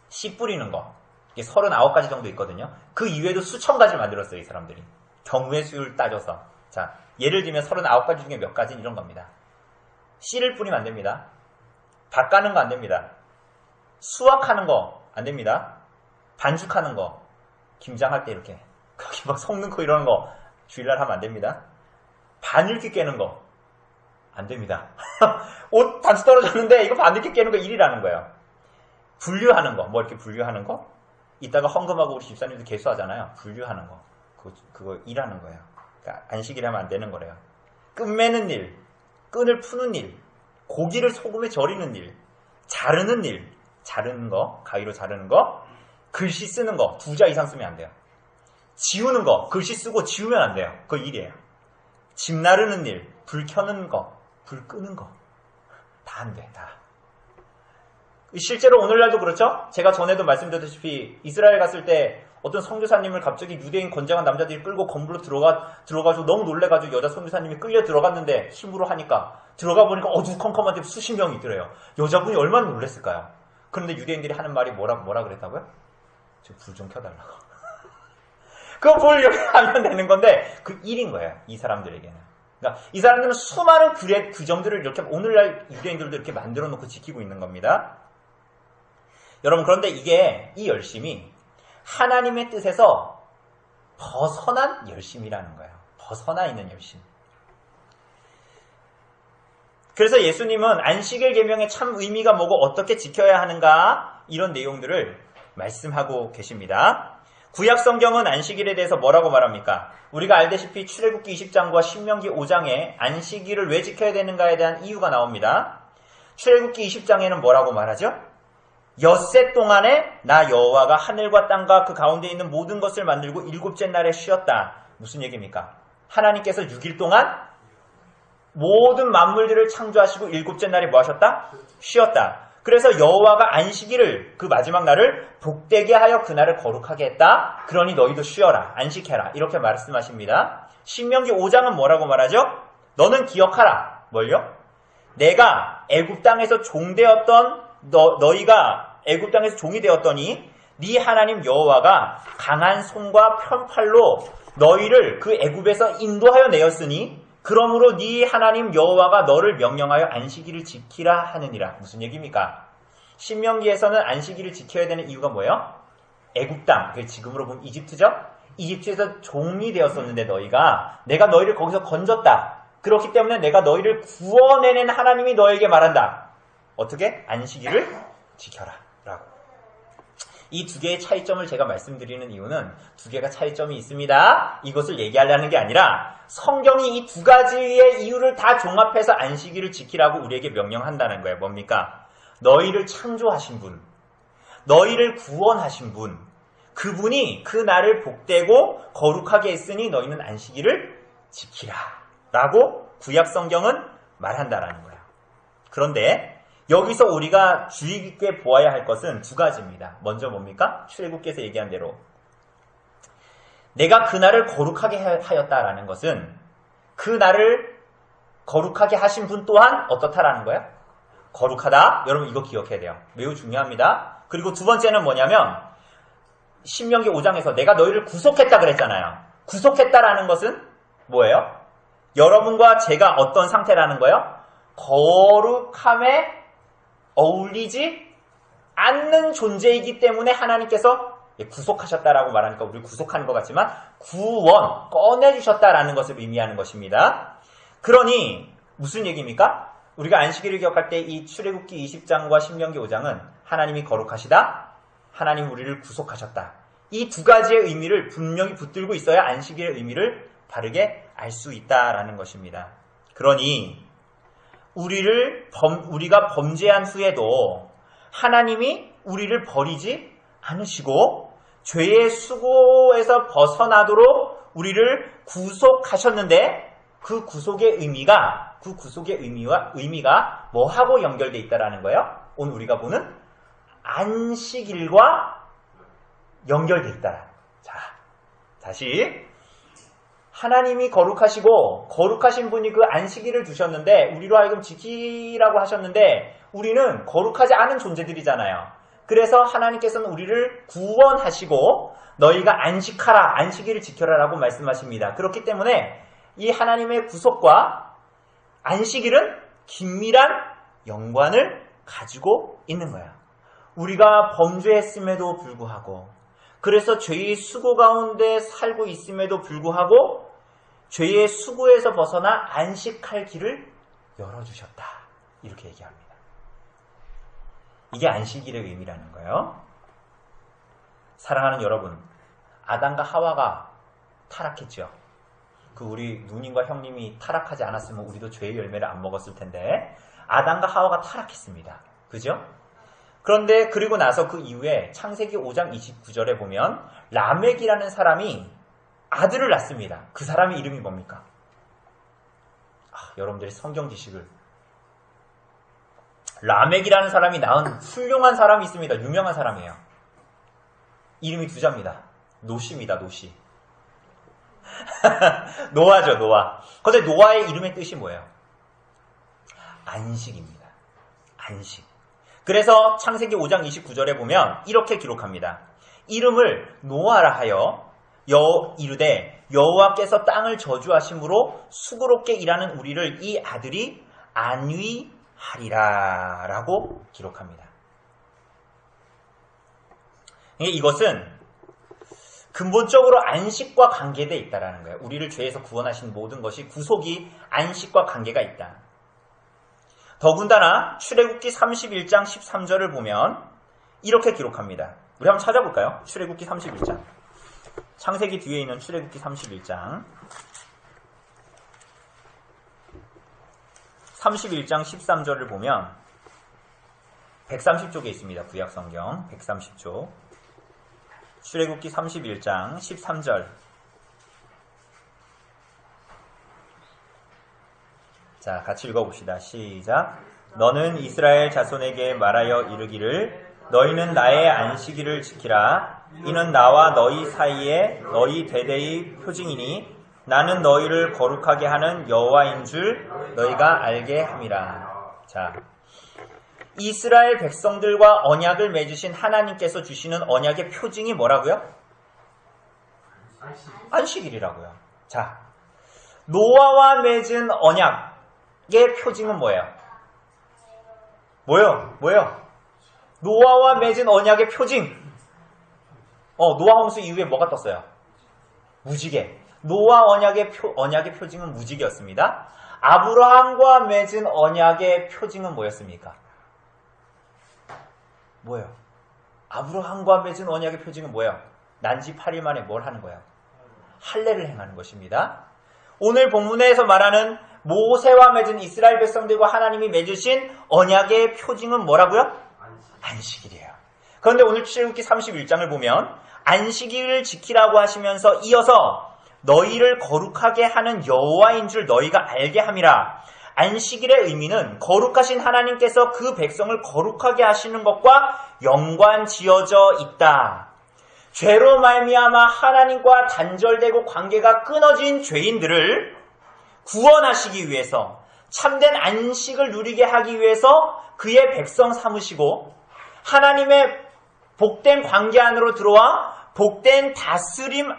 씨 뿌리는 거. 이게 39가지 정도 있거든요. 그 이외에도 수천 가지를 만들었어요, 이 사람들이. 경우의 수를 따져서. 자, 예를 들면 39가지 중에 몇 가지는 이런 겁니다. 씨를 뿌리면 안 됩니다. 밭 가는 거 안 됩니다. 수확하는 거 안 됩니다. 반죽하는 거. 김장할 때 이렇게. 거기 막 속 넣고 이러는 거 주일날 하면 안 됩니다. 바늘기 깨는 거 안 됩니다. 옷 단수 떨어졌는데 이거 바늘기 깨는 거 일이라는 거예요. 분류하는 거, 뭐 이렇게 분류하는 거? 이따가 헌금하고 우리 집사님도 개수하잖아요. 분류하는 거. 그거 일하는 거예요. 그러니까 안식이라면 안 되는 거래요. 끈매는 일, 끈을 푸는 일, 고기를 소금에 절이는 일, 자르는 일, 자르는 거, 가위로 자르는 거, 글씨 쓰는 거, 2자 이상 쓰면 안 돼요. 지우는 거, 글씨 쓰고 지우면 안 돼요. 그거 일이에요. 집 나르는 일, 불 켜는 거, 불 끄는 거. 다 안 돼, 다. 실제로 오늘날도 그렇죠? 제가 전에도 말씀드렸다시피 이스라엘 갔을 때 어떤 선교사님을 갑자기 유대인 건장한 남자들이 끌고 건물로 들어가지고 너무 놀래가지고 여자 선교사님이 끌려 들어갔는데 힘으로 하니까 들어가 보니까 어두컴컴한데 수십 명이 있더래요. 여자분이 얼마나 놀랬을까요? 그런데 유대인들이 하는 말이 뭐라 그랬다고요? 저 불 좀 켜달라고. 그 불 이렇게 하면 되는 건데 그 일인 거예요. 이 사람들에게는. 그러니까 이 사람들은 수많은 규정들을 이렇게 오늘날 유대인들도 이렇게 만들어 놓고 지키고 있는 겁니다. 여러분, 그런데 이 열심이 하나님의 뜻에서 벗어난 열심이라는 거예요. 벗어나 있는 열심. 그래서 예수님은 안식일 계명의 참 의미가 뭐고 어떻게 지켜야 하는가 이런 내용들을 말씀하고 계십니다. 구약 성경은 안식일에 대해서 뭐라고 말합니까? 우리가 알다시피 출애굽기 20장과 신명기 5장에 안식일을 왜 지켜야 되는가에 대한 이유가 나옵니다. 출애굽기 20장에는 뭐라고 말하죠? 엿새 동안에 나 여호와가 하늘과 땅과 그 가운데 있는 모든 것을 만들고 7째 날에 쉬었다. 무슨 얘기입니까? 하나님께서 6일 동안 모든 만물들을 창조하시고 7째 날에 뭐 하셨다? 쉬었다. 그래서 여호와가 안식일을 그 마지막 날을 복되게 하여 그날을 거룩하게 했다. 그러니 너희도 쉬어라. 안식해라. 이렇게 말씀하십니다. 신명기 5장은 뭐라고 말하죠? 너는 기억하라. 뭘요? 내가 애굽 땅에서 종되었던 너희가 애굽 땅에서 종이 되었더니 네 하나님 여호와가 강한 손과 편팔로 너희를 그 애굽에서 인도하여 내었으니 그러므로 네 하나님 여호와가 너를 명령하여 안식일을 지키라 하느니라. 무슨 얘기입니까? 신명기에서는 안식일을 지켜야 되는 이유가 뭐예요? 애굽 땅, 지금으로 보면 이집트죠? 이집트에서 종이 되었었는데 내가 너희를 거기서 건졌다. 그렇기 때문에 내가 너희를 구원해낸 하나님이 너에게 말한다. 어떻게? 안식일을 지켜라. 라고. 이 두 개의 차이점을 제가 말씀드리는 이유는 두 개가 차이점이 있습니다. 이것을 얘기하려는 게 아니라 성경이 이 두 가지의 이유를 다 종합해서 안식일을 지키라고 우리에게 명령한다는 거예요. 뭡니까? 너희를 창조하신 분, 너희를 구원하신 분, 그분이 그 날을 복되고 거룩하게 했으니 너희는 안식일을 지키라. 라고 구약 성경은 말한다라는 거예요. 그런데 여기서 우리가 주의 깊게 보아야 할 것은 두 가지입니다. 먼저 뭡니까? 출애굽기에서 얘기한 대로 내가 그날을 거룩하게 하였다라는 것은 그 날을 거룩하게 하신 분 또한 어떻다라는 거예요? 거룩하다. 여러분 이거 기억해야 돼요. 매우 중요합니다. 그리고 두 번째는 뭐냐면 신명기 5장에서 내가 너희를 구속했다 그랬잖아요. 구속했다라는 것은 뭐예요? 여러분과 제가 어떤 상태라는 거예요? 거룩함에 어울리지 않는 존재이기 때문에 하나님께서 구속하셨다라고 말하니까 우리를 구속하는 것 같지만 구원, 꺼내주셨다라는 것을 의미하는 것입니다. 그러니 무슨 얘기입니까? 우리가 안식일을 기억할 때 이 출애굽기 20장과 신명기 5장은 하나님이 거룩하시다, 하나님 우리를 구속하셨다. 이 두 가지의 의미를 분명히 붙들고 있어야 안식일의 의미를 바르게 알 수 있다라는 것입니다. 그러니 우리가 범죄한 후에도 하나님이 우리를 버리지 않으시고 죄의 수고에서 벗어나도록 우리를 구속하셨는데 그 구속의 의미가 뭐하고 연결되어 있다라는 거예요? 오늘 우리가 보는 안식일과 연결되어 있다. 자, 다시 하나님이 거룩하시고 거룩하신 분이 그 안식일을 두셨는데 우리로 하여금 지키라고 하셨는데 우리는 거룩하지 않은 존재들이잖아요. 그래서 하나님께서는 우리를 구원하시고 너희가 안식하라, 안식일을 지켜라라고 말씀하십니다. 그렇기 때문에 이 하나님의 구속과 안식일은 긴밀한 연관을 가지고 있는 거야. 우리가 범죄했음에도 불구하고 그래서 죄의 수고 가운데 살고 있음에도 불구하고 죄의 수고에서 벗어나 안식할 길을 열어주셨다. 이렇게 얘기합니다. 이게 안식일의 의미라는 거예요. 사랑하는 여러분, 아담과 하와가 타락했죠. 그 우리 누님과 형님이 타락하지 않았으면 우리도 죄의 열매를 안 먹었을 텐데 아담과 하와가 타락했습니다. 그죠? 그런데 그리고 나서 그 이후에 창세기 5장 29절에 보면 라멕이라는 사람이 아들을 낳습니다. 그 사람의 이름이 뭡니까? 여러분들이 성경 지식을 라멕이라는 사람이 낳은 훌륭한 사람이 있습니다. 유명한 사람이에요. 이름이 두 자입니다. 노시입니다. 노시. 노아죠. 노아. 근데 노아의 이름의 뜻이 뭐예요? 안식입니다. 안식. 그래서 창세기 5장 29절에 보면 이렇게 기록합니다. 이름을 노아라 하여 이르되 여호와께서 땅을 저주하심으로 수고롭게 일하는 우리를 이 아들이 안위하리라 라고 기록합니다. 이것은 근본적으로 안식과 관계되어 있다는 거예요. 우리를 죄에서 구원하신 모든 것이 구속이 안식과 관계가 있다. 더군다나 출애굽기 31장 13절을 보면 이렇게 기록합니다. 우리 한번 찾아볼까요? 출애굽기 31장. 창세기 뒤에 있는 출애굽기 31장. 31장 13절을 보면 130쪽에 있습니다. 구약성경 130쪽. 출애굽기 31장 13절. 자, 같이 읽어봅시다. 시작. 너는 이스라엘 자손에게 말하여 이르기를 너희는 나의 안식일을 지키라. 이는 나와 너희 사이에 너희 대대의 표징이니 나는 너희를 거룩하게 하는 여호와인 줄 너희가 알게 함이라. 자, 이스라엘 백성들과 언약을 맺으신 하나님께서 주시는 언약의 표징이 뭐라고요? 안식일이라고요. 자, 노아와 맺은 언약의 표징은 뭐예요? 뭐예요? 노아와 맺은 언약의 표징. 노아 홍수 이후에 뭐가 떴어요? 무지개. 노아 언약의 표징은 무지개였습니다. 아브라함과 맺은 언약의 표징은 뭐였습니까? 뭐예요? 아브라함과 맺은 언약의 표징은 뭐예요? 난지 8일 만에 뭘 하는 거예요? 할례를 행하는 것입니다. 오늘 본문에서 말하는 모세와 맺은 이스라엘 백성들과 하나님이 맺으신 언약의 표징은 뭐라고요? 안식일이에요. 그런데 오늘 출애굽기 31장을 보면 안식일을 지키라고 하시면서 이어서 너희를 거룩하게 하는 여호와인 줄 너희가 알게 함이라. 안식일의 의미는 거룩하신 하나님께서 그 백성을 거룩하게 하시는 것과 연관지어져 있다. 죄로 말미암아 하나님과 단절되고 관계가 끊어진 죄인들을 구원하시기 위해서 참된 안식을 누리게 하기 위해서 그의 백성 삼으시고 하나님의 복된 관계 안으로 들어와 복된 다스림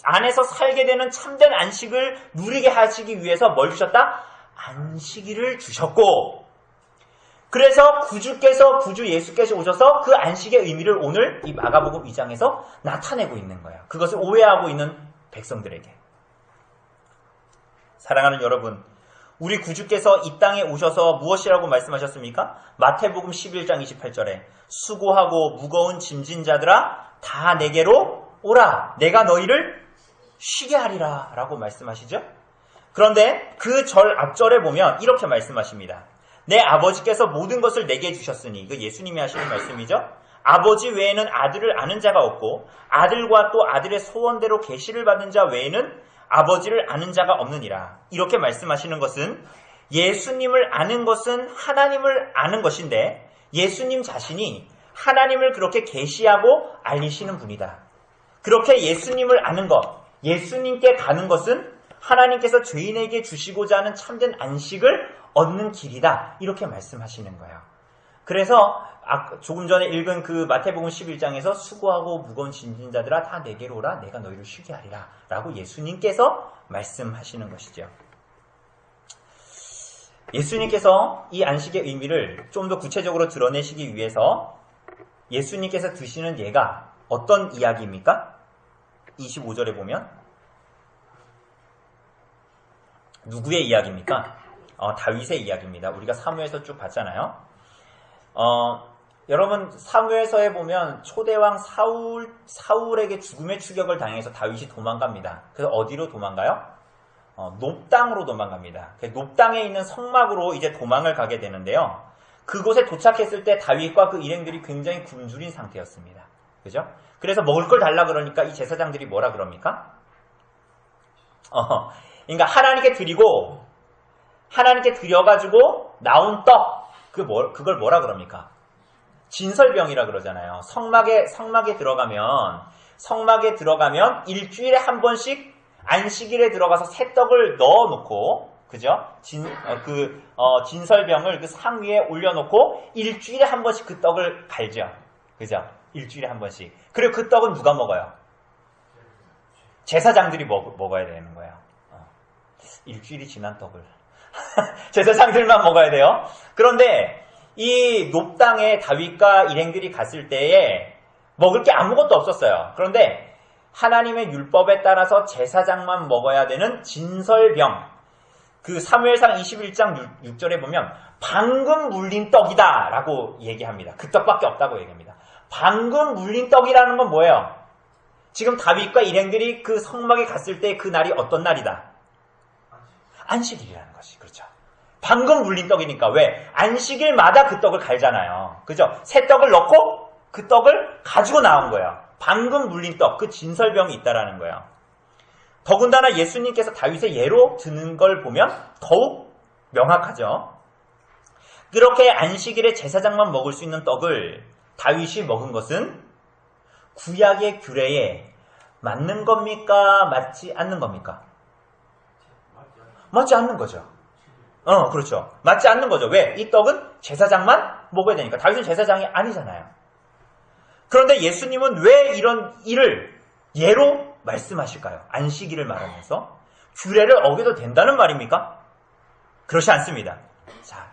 안에서 살게 되는 참된 안식을 누리게 하시기 위해서 뭘 주셨다? 안식일을 주셨고, 그래서 구주 예수께서 오셔서 그 안식의 의미를 오늘 이 마가복음 2장에서 나타내고 있는 거예요. 그것을 오해하고 있는 백성들에게. 사랑하는 여러분, 우리 구주께서 이 땅에 오셔서 무엇이라고 말씀하셨습니까? 마태복음 11장 28절에 수고하고 무거운 짐진 자들아 다 내게로 오라. 내가 너희를 쉬게 하리라 라고 말씀하시죠. 그런데 그 절 앞절에 보면 이렇게 말씀하십니다. 내 아버지께서 모든 것을 내게 주셨으니, 이거 예수님이 하시는 말씀이죠. 아버지 외에는 아들을 아는 자가 없고 아들과 또 아들의 소원대로 계시를 받는 자 외에는 아버지를 아는 자가 없느니라. 이렇게 말씀하시는 것은 예수님을 아는 것은 하나님을 아는 것인데 예수님 자신이 하나님을 그렇게 계시하고 알리시는 분이다. 그렇게 예수님을 아는 것, 예수님께 가는 것은 하나님께서 죄인에게 주시고자 하는 참된 안식을 얻는 길이다. 이렇게 말씀하시는 거예요. 그래서 조금 전에 읽은 그 마태복음 11장에서 수고하고 무거운 짐진 자들아 다 내게로 오라. 내가 너희를 쉬게 하리라 라고 예수님께서 말씀하시는 것이죠. 예수님께서 이 안식의 의미를 좀 더 구체적으로 드러내시기 위해서 예수님께서 드시는 예가 어떤 이야기입니까? 25절에 보면 누구의 이야기입니까? 다윗의 이야기입니다. 우리가 사무엘서 쭉 봤잖아요. 여러분 사무엘서에 보면 초대왕 사울에게 죽음의 추격을 당해서 다윗이 도망갑니다. 그래서 어디로 도망가요? 높당으로 도망갑니다. 높당에 있는 성막으로 이제 도망을 가게 되는데요. 그곳에 도착했을 때 다윗과 그 일행들이 굉장히 굶주린 상태였습니다. 그죠? 그래서 먹을 걸 달라 그러니까 이 제사장들이 뭐라 그럽니까? 그러니까 하나님께 드리고 하나님께 드려가지고 나온 떡 그걸 뭐라 그럽니까? 진설병이라 그러잖아요. 성막에 들어가면 일주일에 한 번씩 안식일에 들어가서 새 떡을 넣어놓고, 그죠? 진설병을 그 상 위에 올려놓고 일주일에 한 번씩 그 떡을 갈죠. 그죠? 일주일에 한 번씩. 그리고 그 떡은 누가 먹어요? 제사장들이 먹어야 되는 거예요. 일주일이 지난 떡을. 제사장들만 먹어야 돼요. 그런데 이 높당에 다윗과 일행들이 갔을 때에 먹을 게 아무것도 없었어요. 그런데 하나님의 율법에 따라서 제사장만 먹어야 되는 진설병, 그 사무엘상 21장 6절에 보면 방금 물린 떡이다 라고 얘기합니다. 그 떡밖에 없다고 얘기합니다. 방금 물린 떡이라는 건 뭐예요? 지금 다윗과 일행들이 그 성막에 갔을 때 그 날이 어떤 날이다? 안식일이라는 것이. 그렇죠. 방금 물린 떡이니까. 왜? 안식일마다 그 떡을 갈잖아요. 그죠? 새 떡을 넣고 그 떡을 가지고 나온 거예요. 방금 물린 떡, 그 진설병이 있다라는 거예요. 더군다나 예수님께서 다윗의 예로 드는 걸 보면 더욱 명확하죠. 그렇게 안식일에 제사장만 먹을 수 있는 떡을 다윗이 먹은 것은 구약의 규례에 맞는 겁니까? 맞지 않는 겁니까? 맞지 않는 거죠. 그렇죠. 맞지 않는 거죠. 왜? 이 떡은 제사장만 먹어야 되니까. 다윗은 제사장이 아니잖아요. 그런데 예수님은 왜 이런 일을 예로 말씀하실까요? 안식일을 말하면서 규례를 어겨도 된다는 말입니까? 그렇지 않습니다. 자,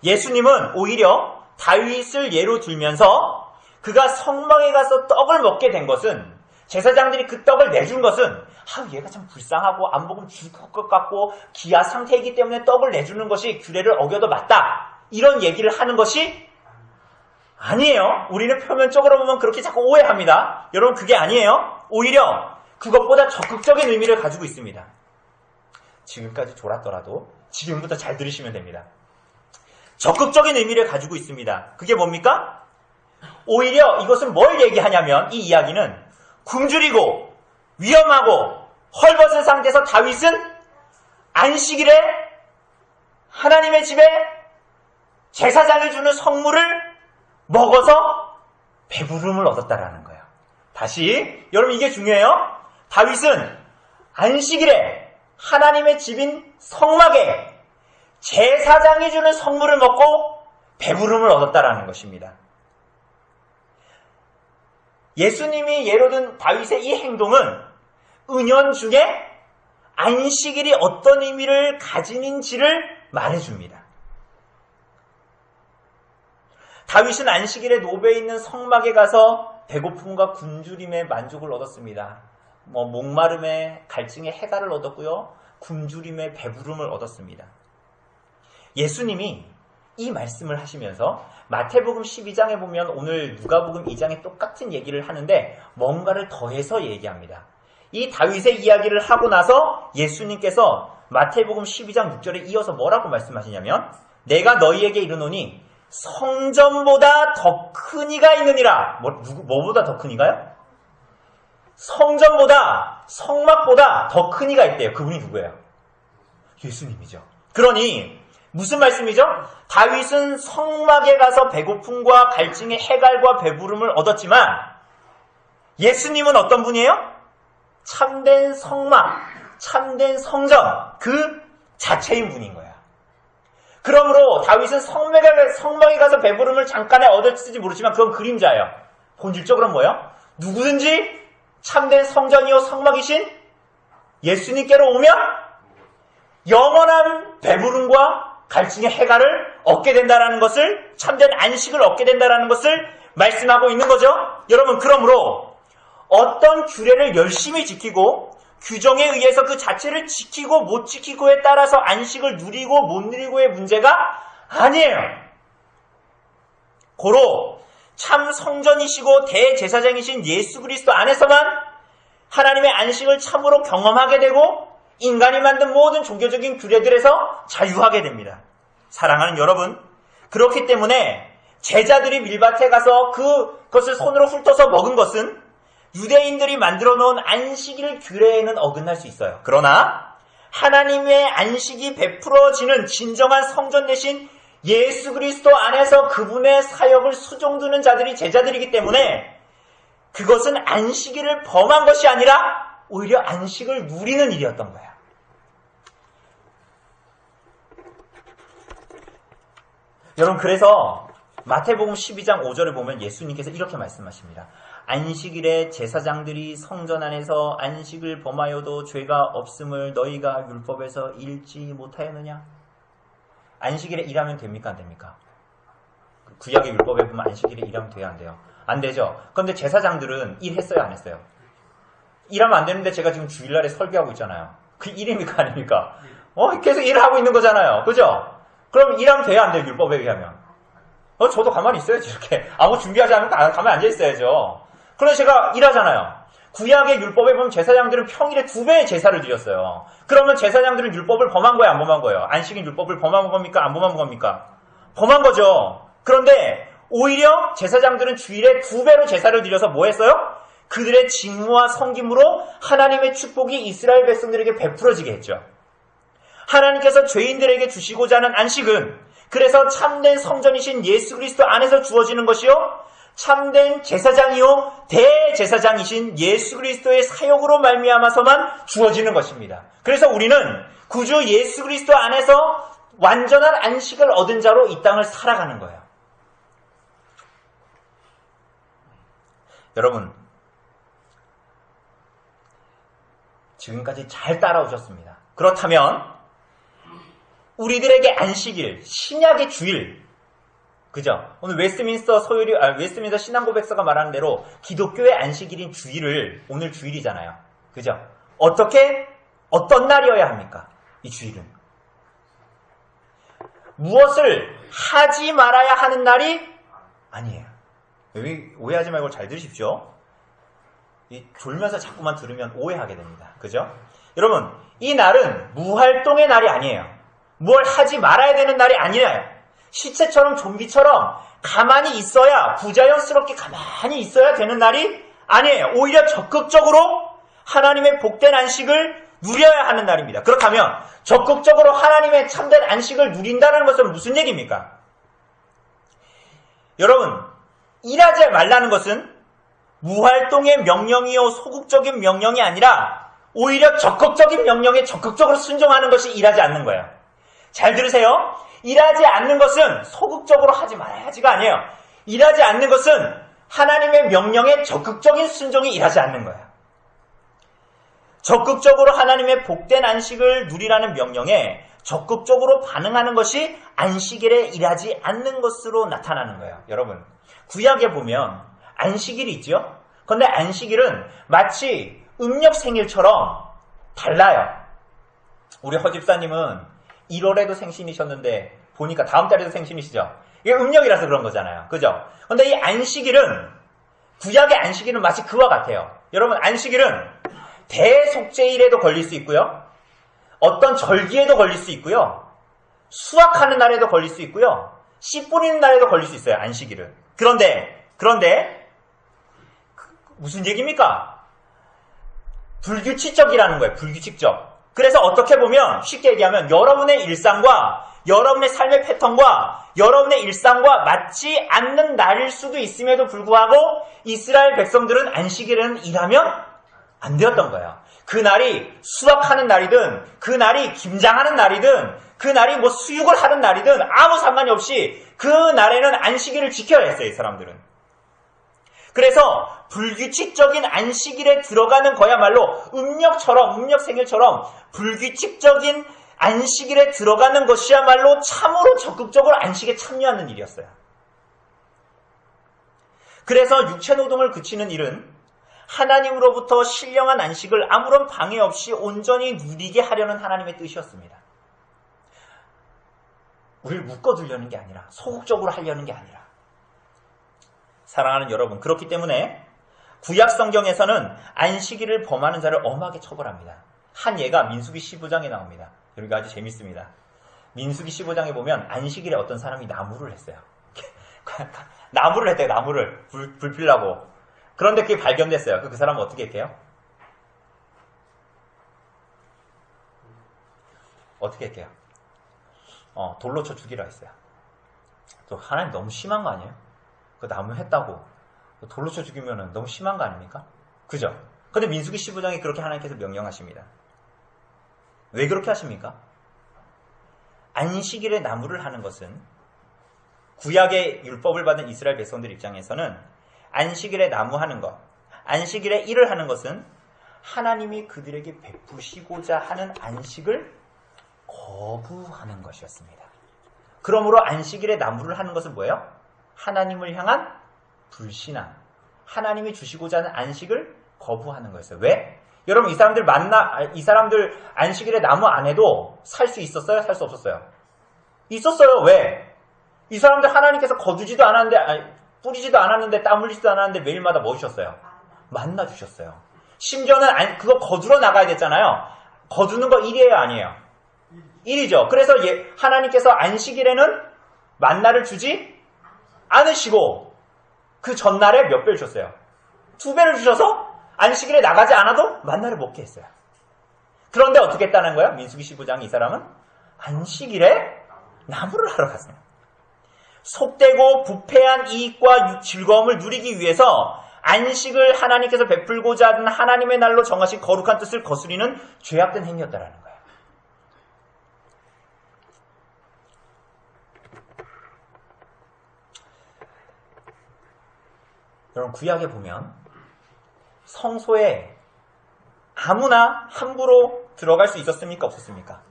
예수님은 오히려 다윗을 예로 들면서 그가 성막에 가서 떡을 먹게 된 것은, 제사장들이 그 떡을 내준 것은 얘가 참 불쌍하고 안 먹으면 죽을 것 같고 기아 상태이기 때문에 떡을 내주는 것이 규례를 어겨도 맞다, 이런 얘기를 하는 것이 아니에요. 우리는 표면적으로 보면 그렇게 자꾸 오해합니다. 여러분, 그게 아니에요. 오히려 그것보다 적극적인 의미를 가지고 있습니다. 지금까지 졸았더라도 지금부터 잘 들으시면 됩니다. 적극적인 의미를 가지고 있습니다. 그게 뭡니까? 오히려 이것은 뭘 얘기하냐면, 이 이야기는 굶주리고 위험하고 헐벗은 상태에서 다윗은 안식일에 하나님의 집에 제사장이 주는 성물을 먹어서 배부름을 얻었다라는 거예요. 다시, 여러분 이게 중요해요. 다윗은 안식일에 하나님의 집인 성막에 제사장이 주는 성물을 먹고 배부름을 얻었다라는 것입니다. 예수님이 예로 든 다윗의 이 행동은 은연중에 안식일이 어떤 의미를 가지는지를 말해줍니다. 다윗은 안식일에 노베에 있는 성막에 가서 배고픔과 굶주림의 만족을 얻었습니다. 목마름에 갈증의 해갈을 얻었고요. 굶주림의 배부름을 얻었습니다. 예수님이 이 말씀을 하시면서 마태복음 12장에 보면 오늘 누가복음 2장에 똑같은 얘기를 하는데 뭔가를 더해서 얘기합니다. 이 다윗의 이야기를 하고 나서 예수님께서 마태복음 12장 6절에 이어서 뭐라고 말씀하시냐면, 내가 너희에게 이르노니 성전보다 더 큰 이가 있느니라. 뭐보다 더 큰 이가요? 성전보다, 성막보다 더 큰 이가 있대요. 그분이 누구예요? 예수님이죠. 그러니 무슨 말씀이죠? 다윗은 성막에 가서 배고픔과 갈증의 해갈과 배부름을 얻었지만 예수님은 어떤 분이에요? 참된 성막, 참된 성전, 그 자체인 분인 거예요. 그러므로 다윗은 성막에 가서 배부름을 잠깐에 얻었을지 모르지만 그건 그림자예요. 본질적으로는 뭐예요? 누구든지 참된 성전이요 성막이신 예수님께로 오면 영원한 배부름과 갈증의 해갈을 얻게 된다는 것을, 참된 안식을 얻게 된다는 것을 말씀하고 있는 거죠. 여러분, 그러므로 어떤 규례를 열심히 지키고 규정에 의해서 그 자체를 지키고 못 지키고에 따라서 안식을 누리고 못 누리고의 문제가 아니에요. 고로 참 성전이시고 대제사장이신 예수 그리스도 안에서만 하나님의 안식을 참으로 경험하게 되고 인간이 만든 모든 종교적인 규례들에서 자유하게 됩니다. 사랑하는 여러분, 그렇기 때문에 제자들이 밀밭에 가서 그것을 손으로 훑어서 먹은 것은 유대인들이 만들어 놓은 안식일 규례에는 어긋날 수 있어요. 그러나 하나님의 안식이 베풀어지는 진정한 성전 대신 예수 그리스도 안에서 그분의 사역을 수종두는 자들이 제자들이기 때문에 그것은 안식일을 범한 것이 아니라 오히려 안식을 누리는 일이었던 거예요. 여러분, 그래서 마태복음 12장 5절을 보면 예수님께서 이렇게 말씀하십니다. 안식일에 제사장들이 성전 안에서 안식을 범하여도 죄가 없음을 너희가 율법에서 읽지 못하였느냐? 안식일에 일하면 됩니까? 안 됩니까? 구약의 율법에 보면 안식일에 일하면 돼야 안 돼요? 안 되죠. 그런데 제사장들은 일했어요? 안 했어요? 일하면 안 되는데 제가 지금 주일날에 설교하고 있잖아요. 그 일입니까? 아닙니까? 계속 일을 하고 있는 거잖아요. 그죠? 그럼 일하면 돼야 안 돼요? 율법에 의하면. 저도 가만히 있어야지. 이렇게 아무 준비하지 않으면 가만히 앉아 있어야죠. 그래서 제가 일하잖아요. 구약의 율법에 보면 제사장들은 평일에 2배의 제사를 드렸어요. 그러면 제사장들은 율법을 범한 거예요? 안 범한 거예요? 안식일 율법을 범한 겁니까? 안 범한 겁니까? 범한 거죠. 그런데 오히려 제사장들은 주일에 2배로 제사를 드려서 뭐 했어요? 그들의 직무와 섬김으로 하나님의 축복이 이스라엘 백성들에게 베풀어지게 했죠. 하나님께서 죄인들에게 주시고자 하는 안식은 그래서 참된 성전이신 예수 그리스도 안에서 주어지는 것이요, 참된 제사장이요 대제사장이신 예수 그리스도의 사역으로 말미암아서만 주어지는 것입니다. 그래서 우리는 구주 예수 그리스도 안에서 완전한 안식을 얻은 자로 이 땅을 살아가는 거예요. 여러분, 지금까지 잘 따라오셨습니다. 그렇다면 우리들에게 안식일, 신약의 주일, 그죠? 오늘 웨스트민스터 신앙고백서가 말하는 대로 기독교의 안식일인 주일을, 오늘 주일이잖아요. 그죠? 어떤 날이어야 합니까? 이 주일은. 무엇을 하지 말아야 하는 날이 아니에요. 여기 오해하지 말고 잘 들으십시오. 졸면서 자꾸만 들으면 오해하게 됩니다. 그죠? 여러분, 이 날은 무활동의 날이 아니에요. 뭘 하지 말아야 되는 날이 아니에요. 시체처럼 좀비처럼 가만히 있어야, 부자연스럽게 가만히 있어야 되는 날이 아니에요. 오히려 적극적으로 하나님의 복된 안식을 누려야 하는 날입니다. 그렇다면 적극적으로 하나님의 참된 안식을 누린다는 것은 무슨 얘기입니까? 여러분, 일하지 말라는 것은 무활동의 명령이요 소극적인 명령이 아니라 오히려 적극적인 명령에 적극적으로 순종하는 것이 일하지 않는 거예요. 잘 들으세요. 일하지 않는 것은 소극적으로 하지 말아야지가 아니에요. 일하지 않는 것은 하나님의 명령에 적극적인 순종이 일하지 않는 거예요. 적극적으로 하나님의 복된 안식을 누리라는 명령에 적극적으로 반응하는 것이 안식일에 일하지 않는 것으로 나타나는 거예요. 여러분, 구약에 보면 안식일이 있죠? 그런데 안식일은 마치 음력 생일처럼 달라요. 우리 허집사님은 1월에도 생신이셨는데 보니까 다음 달에도 생신이시죠? 이게 음력이라서 그런 거잖아요. 그죠? 그런데 이 안식일은, 구약의 안식일은 마치 그와 같아요. 여러분, 안식일은 대속죄일에도 걸릴 수 있고요. 어떤 절기에도 걸릴 수 있고요. 수확하는 날에도 걸릴 수 있고요. 씨 뿌리는 날에도 걸릴 수 있어요. 안식일은. 그런데 무슨 얘기입니까? 불규칙적이라는 거예요. 불규칙적. 그래서 어떻게 보면 쉽게 얘기하면 여러분의 일상과 여러분의 삶의 패턴과 여러분의 일상과 맞지 않는 날일 수도 있음에도 불구하고 이스라엘 백성들은 안식일에는 일하면 안 되었던 거예요. 그 날이 수확하는 날이든 그 날이 김장하는 날이든 그 날이 수육을 하는 날이든 아무 상관이 없이 그 날에는 안식일을 지켜야 했어요. 이 사람들은. 그래서 불규칙적인 안식일에 들어가는 거야말로 음력 생일처럼 불규칙적인 안식일에 들어가는 것이야말로 참으로 적극적으로 안식에 참여하는 일이었어요. 그래서 육체노동을 그치는 일은 하나님으로부터 신령한 안식을 아무런 방해 없이 온전히 누리게 하려는 하나님의 뜻이었습니다. 우리를 묶어두려는 게 아니라, 소극적으로 하려는 게 아니라. 사랑하는 여러분, 그렇기 때문에 구약 성경에서는 안식일을 범하는 자를 엄하게 처벌합니다. 한 예가 민수기 15장에 나옵니다. 여기가 아주 재밌습니다. 민수기 15장에 보면 안식일에 어떤 사람이 나무를 했어요. 나무를 했대요. 나무를 불 피려고. 그런데 그게 발견됐어요. 그 사람은 어떻게 했게요? 어떻게 했게요? 돌로 쳐 죽이라 했어요. 또 하나님 너무 심한 거 아니에요? 그 나무 했다고 돌로 쳐 죽이면 너무 심한 거 아닙니까? 그죠? 근데 민수기 15장에 그렇게 하나님께서 명령하십니다. 왜 그렇게 하십니까? 안식일에 나무를 하는 것은 구약의 율법을 받은 이스라엘 백성들 입장에서는 안식일에 나무하는 것, 안식일에 일을 하는 것은 하나님이 그들에게 베푸시고자 하는 안식을 거부하는 것이었습니다. 그러므로 안식일에 나무를 하는 것은 뭐예요? 하나님을 향한 불신앙, 하나님이 주시고자 하는 안식을 거부하는 거였어요. 왜? 여러분 이 사람들 안식일에 나무 안 해도 살 수 있었어요? 살 수 없었어요? 있었어요. 왜? 이 사람들 하나님께서 거두지도 않았는데, 뿌리지도 않았는데, 땀 흘리지도 않았는데 매일마다 뭐 주셨어요? 만나 주셨어요. 심지어는 그거 거두러 나가야 됐잖아요. 거두는 거 1이에요? 아니에요? 1이죠. 그래서 하나님께서 안식일에는 만나를 주지 않으시고 그 전날에 몇 배를 줬어요? 2배를 주셔서 안식일에 나가지 않아도 만나를 먹게 했어요. 그런데 어떻게 했다는 거예요? 민수기 15장 이 사람은 안식일에 나무를 하러 갔어요. 속되고 부패한 이익과 즐거움을 누리기 위해서 안식을 하나님께서 베풀고자 하는 하나님의 날로 정하신 거룩한 뜻을 거스리는 죄악된 행위였다라는 거예요. 여러분 구약에 보면 성소에 아무나 함부로 들어갈 수 있었습니까? 없었습니까?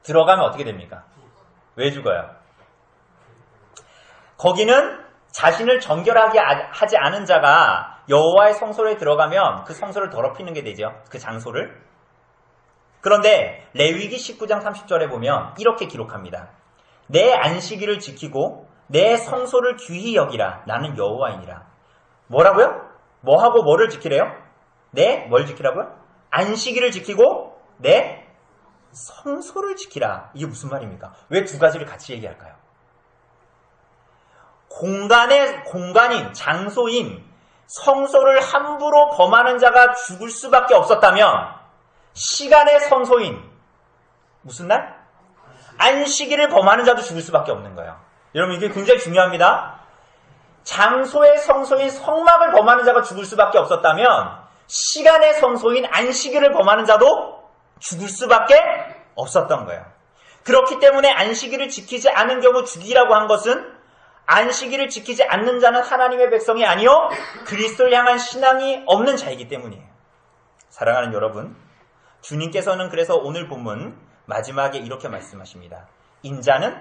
들어가면 어떻게 됩니까? 왜 죽어요? 거기는 자신을 정결하게 하지 않은 자가 여호와의 성소에 들어가면 그 성소를 더럽히는 게 되죠. 그 장소를. 그런데 레위기 19장 30절에 보면 이렇게 기록합니다. 내 안식일을 지키고 내 성소를 귀히 여기라. 나는 여호와이니라. 뭐라고요? 뭐하고 뭐를 지키래요? 뭘 지키라고요? 안식일을 지키고 내 성소를 지키라. 이게 무슨 말입니까? 왜 두 가지를 같이 얘기할까요? 공간인 장소인 성소를 함부로 범하는 자가 죽을 수밖에 없었다면 시간의 성소인 무슨 날? 안식일을 범하는 자도 죽을 수밖에 없는 거예요. 여러분 이게 굉장히 중요합니다. 장소의 성소인 성막을 범하는 자가 죽을 수밖에 없었다면 시간의 성소인 안식일을 범하는 자도 죽을 수밖에 없었던 거예요. 그렇기 때문에 안식일을 지키지 않은 경우 죽이라고 한 것은 안식일을 지키지 않는 자는 하나님의 백성이 아니요 그리스도를 향한 신앙이 없는 자이기 때문이에요. 사랑하는 여러분, 주님께서는 그래서 오늘 본문 마지막에 이렇게 말씀하십니다. 인자는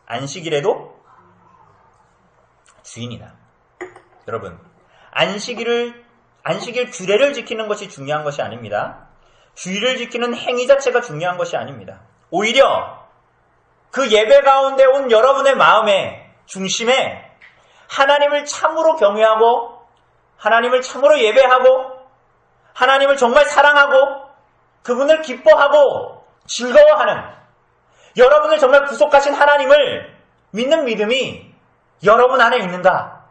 안식일에도 주인이다. 여러분, 안식일 규례를 지키는 것이 중요한 것이 아닙니다. 주의를 지키는 행위 자체가 중요한 것이 아닙니다. 오히려 그 예배 가운데 온 여러분의 마음의 중심에 하나님을 참으로 경외하고 하나님을 참으로 예배하고 하나님을 정말 사랑하고 그분을 기뻐하고 즐거워하는 여러분을 정말 구속하신 하나님을 믿는 믿음이 여러분 안에 있는가?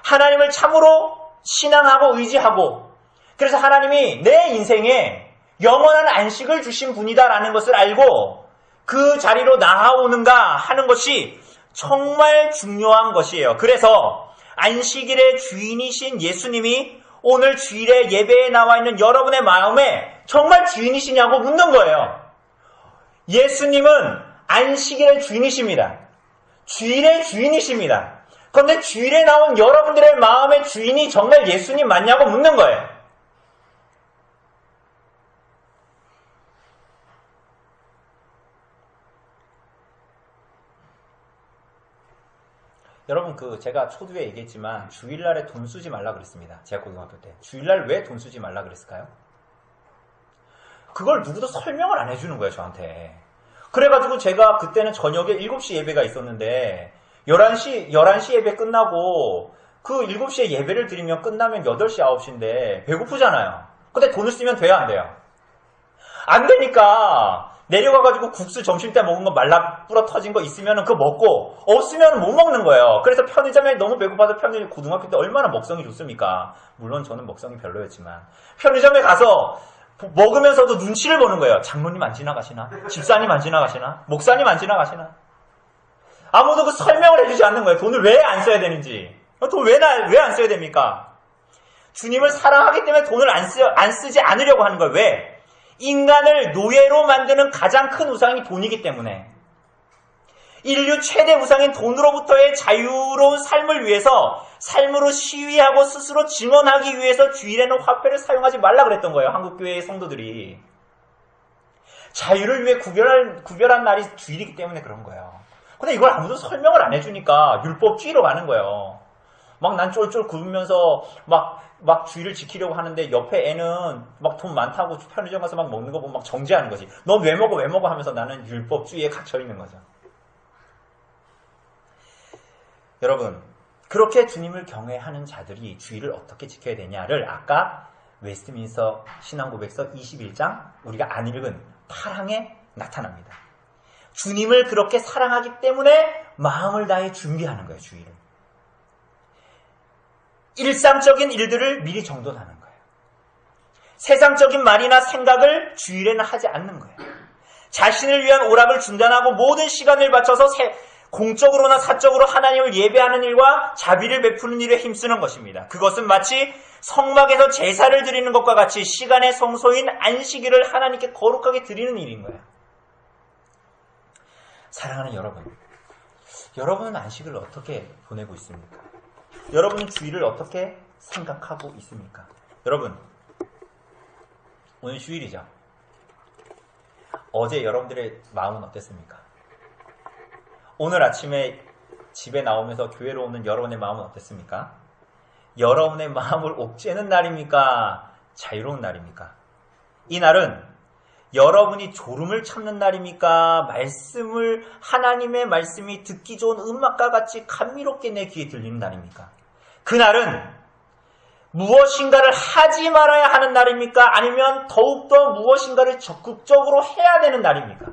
하나님을 참으로 신앙하고 의지하고 그래서 하나님이 내 인생에 영원한 안식을 주신 분이다라는 것을 알고 그 자리로 나아오는가 하는 것이 정말 중요한 것이에요. 그래서 안식일의 주인이신 예수님이 오늘 주일에 예배에 나와 있는 여러분의 마음에 정말 주인이시냐고 묻는 거예요. 예수님은 안식일의 주인이십니다. 주일의 주인이십니다. 그런데 주일에 나온 여러분들의 마음의 주인이 정말 예수님 맞냐고 묻는 거예요. 여러분 제가 초두에 얘기했지만 주일날에 돈 쓰지 말라 그랬습니다. 제가 고등학교 때. 주일날 왜 돈 쓰지 말라 그랬을까요? 그걸 누구도 설명을 안 해주는 거예요, 저한테. 그래가지고 제가 그때는 저녁에 7시 예배가 있었는데 11시 예배 끝나고 그 7시에 예배를 드리면 끝나면 8시, 9시인데 배고프잖아요. 근데 돈을 쓰면 돼요, 안 돼요? 안 되니까 내려가가지고 국수 점심때 먹은 거 말라 불어 터진 거 있으면 그거 먹고 없으면 못 먹는 거예요. 그래서 편의점에 너무 배고파서 편의점 고등학교 때 얼마나 먹성이 좋습니까? 물론 저는 먹성이 별로였지만 편의점에 가서 먹으면서도 눈치를 보는 거예요. 장로님 안 지나가시나? 집사님 안 지나가시나? 목사님 안 지나가시나? 아무도 그 설명을 해주지 않는 거예요. 돈을 왜 안 써야 되는지. 돈 왜 안 써야 됩니까? 주님을 사랑하기 때문에 돈을 안 쓰지 않으려고 하는 거예요. 왜? 인간을 노예로 만드는 가장 큰 우상이 돈이기 때문에. 인류 최대 우상인 돈으로부터의 자유로운 삶을 위해서 삶으로 시위하고 스스로 증언하기 위해서 주일에는 화폐를 사용하지 말라 그랬던 거예요. 한국교회의 성도들이. 자유를 위해 구별한 날이 주일이기 때문에 그런 거예요. 근데 이걸 아무도 설명을 안 해주니까 율법주의로 가는 거예요. 막 난 쫄쫄 굶으면서 막 주의를 지키려고 하는데 옆에 애는 막 돈 많다고 편의점 가서 막 먹는 거 보면 막 정죄하는 거지. 너 왜 먹어 하면서 나는 율법주의에 갇혀 있는 거죠. 여러분, 그렇게 주님을 경외하는 자들이 주의를 어떻게 지켜야 되냐를 아까 웨스트민스터 신앙고백서 21장 우리가 안 읽은 8항에 나타납니다. 주님을 그렇게 사랑하기 때문에 마음을 다해 준비하는 거예요, 주의를. 일상적인 일들을 미리 정돈하는 거예요. 세상적인 말이나 생각을 주일에는 하지 않는 거예요. 자신을 위한 오락을 중단하고 모든 시간을 바쳐서 공적으로나 사적으로 하나님을 예배하는 일과 자비를 베푸는 일에 힘쓰는 것입니다. 그것은 마치 성막에서 제사를 드리는 것과 같이 시간의 성소인 안식일을 하나님께 거룩하게 드리는 일인 거예요. 사랑하는 여러분, 여러분은 안식을 어떻게 보내고 있습니까? 여러분은 주일을 어떻게 생각하고 있습니까? 여러분, 오늘 주일이죠. 어제 여러분들의 마음은 어땠습니까? 오늘 아침에 집에 나오면서 교회로 오는 여러분의 마음은 어땠습니까? 여러분의 마음을 옥죄는 날입니까? 자유로운 날입니까? 이 날은 여러분이 졸음을 참는 날입니까? 하나님의 말씀이 듣기 좋은 음악과 같이 감미롭게 내 귀에 들리는 날입니까? 그날은 무엇인가를 하지 말아야 하는 날입니까? 아니면 더욱더 무엇인가를 적극적으로 해야 되는 날입니까?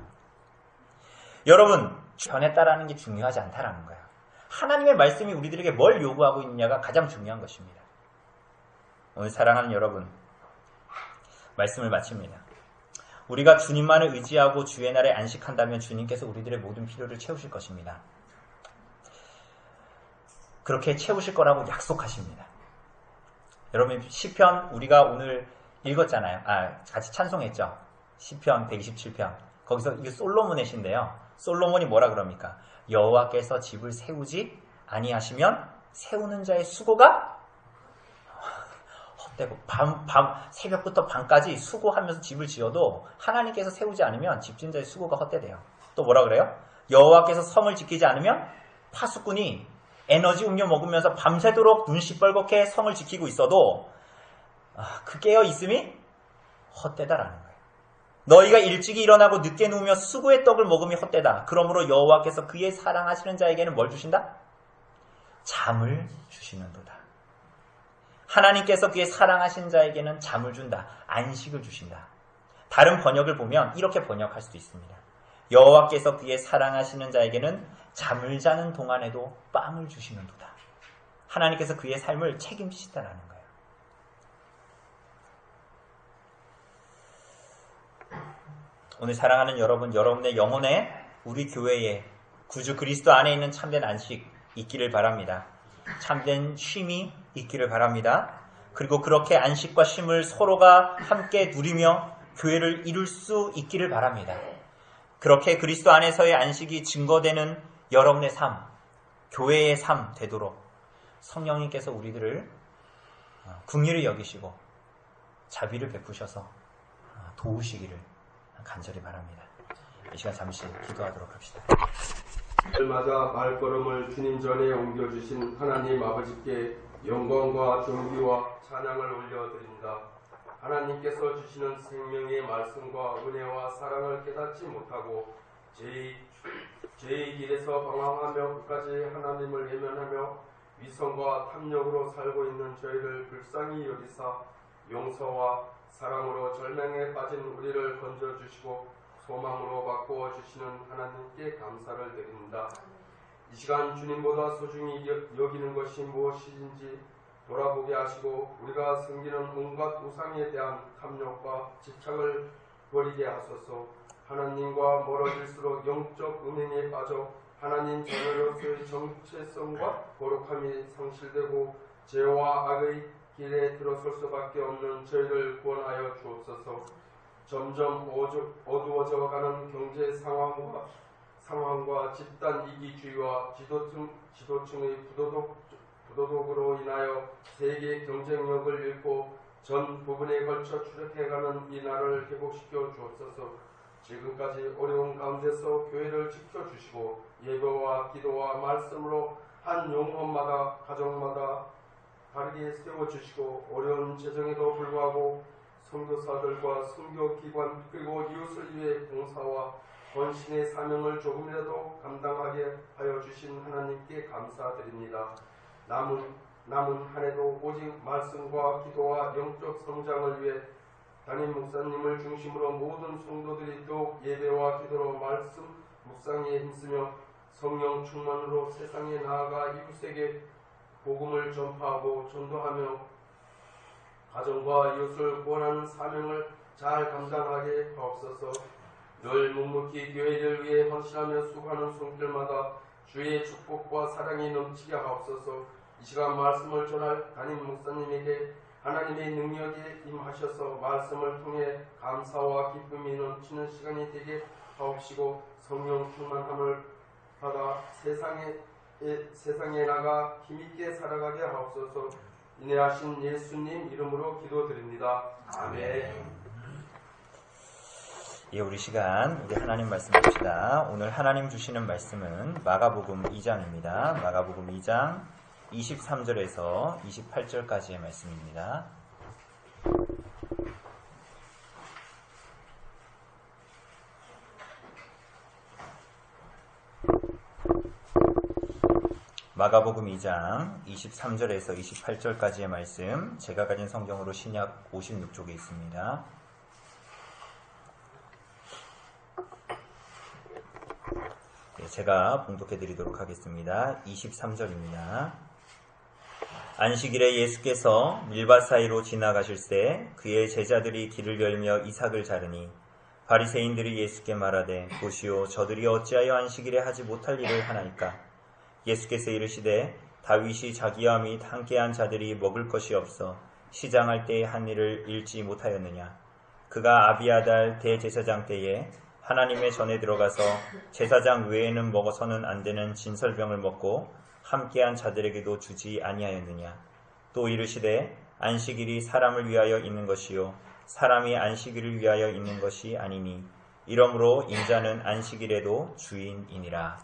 여러분, 변했다라는 게 중요하지 않다라는 거예요. 하나님의 말씀이 우리들에게 뭘 요구하고 있느냐가 가장 중요한 것입니다. 오늘 사랑하는 여러분, 말씀을 마칩니다. 우리가 주님만을 의지하고 주의 날에 안식한다면 주님께서 우리들의 모든 필요를 채우실 것입니다. 그렇게 채우실 거라고 약속하십니다. 여러분, 시편 우리가 오늘 읽었잖아요. 같이 찬송했죠. 시편 127편. 거기서 이게 솔로몬의 시인데요. 솔로몬이 뭐라 그럽니까? 여호와께서 집을 세우지 아니하시면 세우는 자의 수고가 헛되고 새벽부터 밤까지 수고하면서 집을 지어도 하나님께서 세우지 않으면 집진 자의 수고가 헛되대요. 또 뭐라 그래요? 여호와께서 성을 지키지 않으면 파수꾼이 에너지 음료 먹으면서 밤새도록 눈 시뻘겋게 성을 지키고 있어도 그 깨어 있음이 헛되다라는 거예요. 너희가 일찍이 일어나고 늦게 누우며 수고의 떡을 먹음이 헛되다. 그러므로 여호와께서 그의 사랑하시는 자에게는 뭘 주신다? 잠을 주시는도다. 하나님께서 그의 사랑하신 자에게는 잠을 준다. 안식을 주신다. 다른 번역을 보면 이렇게 번역할 수도 있습니다. 여호와께서 그의 사랑하시는 자에게는 잠을 자는 동안에도 빵을 주시는도다. 하나님께서 그의 삶을 책임지시다라는 거예요. 오늘 사랑하는 여러분, 여러분의 영혼에 우리 교회에 구주 그리스도 안에 있는 참된 안식 있기를 바랍니다. 참된 쉼이 있기를 바랍니다. 그리고 그렇게 안식과 쉼을 서로가 함께 누리며 교회를 이룰 수 있기를 바랍니다. 그렇게 그리스도 안에서의 안식이 증거되는 여러분의 삶, 교회의 삶 되도록 성령님께서 우리들을 긍휼히 여기시고 자비를 베푸셔서 도우시기를 간절히 바랍니다. 이 시간 잠시 기도하도록 합시다. 날마다 발걸음을 주님 전에 옮겨주신 하나님 아버지께 영광과 존귀와 찬양을 올려드립니다. 하나님께서 주시는 생명의 말씀과 은혜와 사랑을 깨닫지 못하고 제 죄의 길에서 방황하며 끝까지 하나님을 외면하며 위선과 탐욕으로 살고 있는 저희를 불쌍히 여기사 용서와 사랑으로 절망에 빠진 우리를 건져주시고 소망으로 바꾸어 주시는 하나님께 감사를 드립니다. 이 시간 주님보다 소중히 여기는 것이 무엇인지 돌아보게 하시고 우리가 섬기는 온갖 우상에 대한 탐욕과 집착을 버리게 하소서. 하나님과 멀어질수록 영적 음행에 빠져 하나님 자녀로서의 정체성과 거룩함이 상실되고 죄와 악의 길에 들어설 수밖에 없는 저희를 구원하여 주옵소서. 점점 어두워져가는 경제 상황과 집단 이기주의와 지도층의 부도덕으로 인하여 세계 경쟁력을 잃고 전 부분에 걸쳐 추락해가는 이 나라를 회복시켜 주옵소서. 지금까지 어려운 가운데서 교회를 지켜주시고 예배와 기도와 말씀으로 한 영혼마다 가정마다 다르게 세워주시고 어려운 재정에도 불구하고 선교사들과 선교기관 그리고 이웃을 위해 봉사와 헌신의 사명을 조금이라도 감당하게 하여 주신 하나님께 감사드립니다. 남은 한 해도 오직 말씀과 기도와 영적 성장을 위해 담임 목사님을 중심으로 모든 성도들이 더욱 예배와 기도로 말씀 묵상에 힘쓰며 성령 충만으로 세상에 나아가 이웃에게 복음을 전파하고 전도하며 가정과 이웃을 구원하는 사명을 잘 감당하게 하옵소서. 늘 묵묵히 교회를 위해 헌신하며 수고하는 손길마다 주의 축복과 사랑이 넘치게 하옵소서. 이 시간 말씀을 전할 담임 목사님에게 하나님의 능력에 임하셔서 말씀을 통해 감사와 기쁨이 넘치는 시간이 되게 하옵시고 성령 충만함을 받아 세상에 나가 힘있게 살아가게 하옵소서. 인내하신 예수님 이름으로 기도드립니다. 아멘. 예, 우리 시간 우리 하나님 말씀 봅시다. 오늘 하나님 주시는 말씀은 마가복음 2장입니다. 마가복음 2장 23절에서 28절까지의 말씀입니다. 마가복음 2장 23절에서 28절까지의 말씀, 제가 가진 성경으로 신약 56쪽에 있습니다. 제가 봉독해 드리도록 하겠습니다. 23절입니다. 안식일에 예수께서 밀밭 사이로 지나가실새 그의 제자들이 길을 열며 이삭을 자르니 바리새인들이 예수께 말하되 보시오 저들이 어찌하여 안식일에 하지 못할 일을 하나이까. 예수께서 이르시되 다윗이 자기와 및 함께한 자들이 먹을 것이 없어 시장할 때의 한 일을 잃지 못하였느냐. 그가 아비아달 대제사장 때에 하나님의 전에 들어가서 제사장 외에는 먹어서는 안 되는 진설병을 먹고 함께한 자들에게도 주지 아니하였느냐. 또 이르시되 안식일이 사람을 위하여 있는 것이요 사람이 안식일을 위하여 있는 것이 아니니 이러므로 인자는 안식일에도 주인이니라.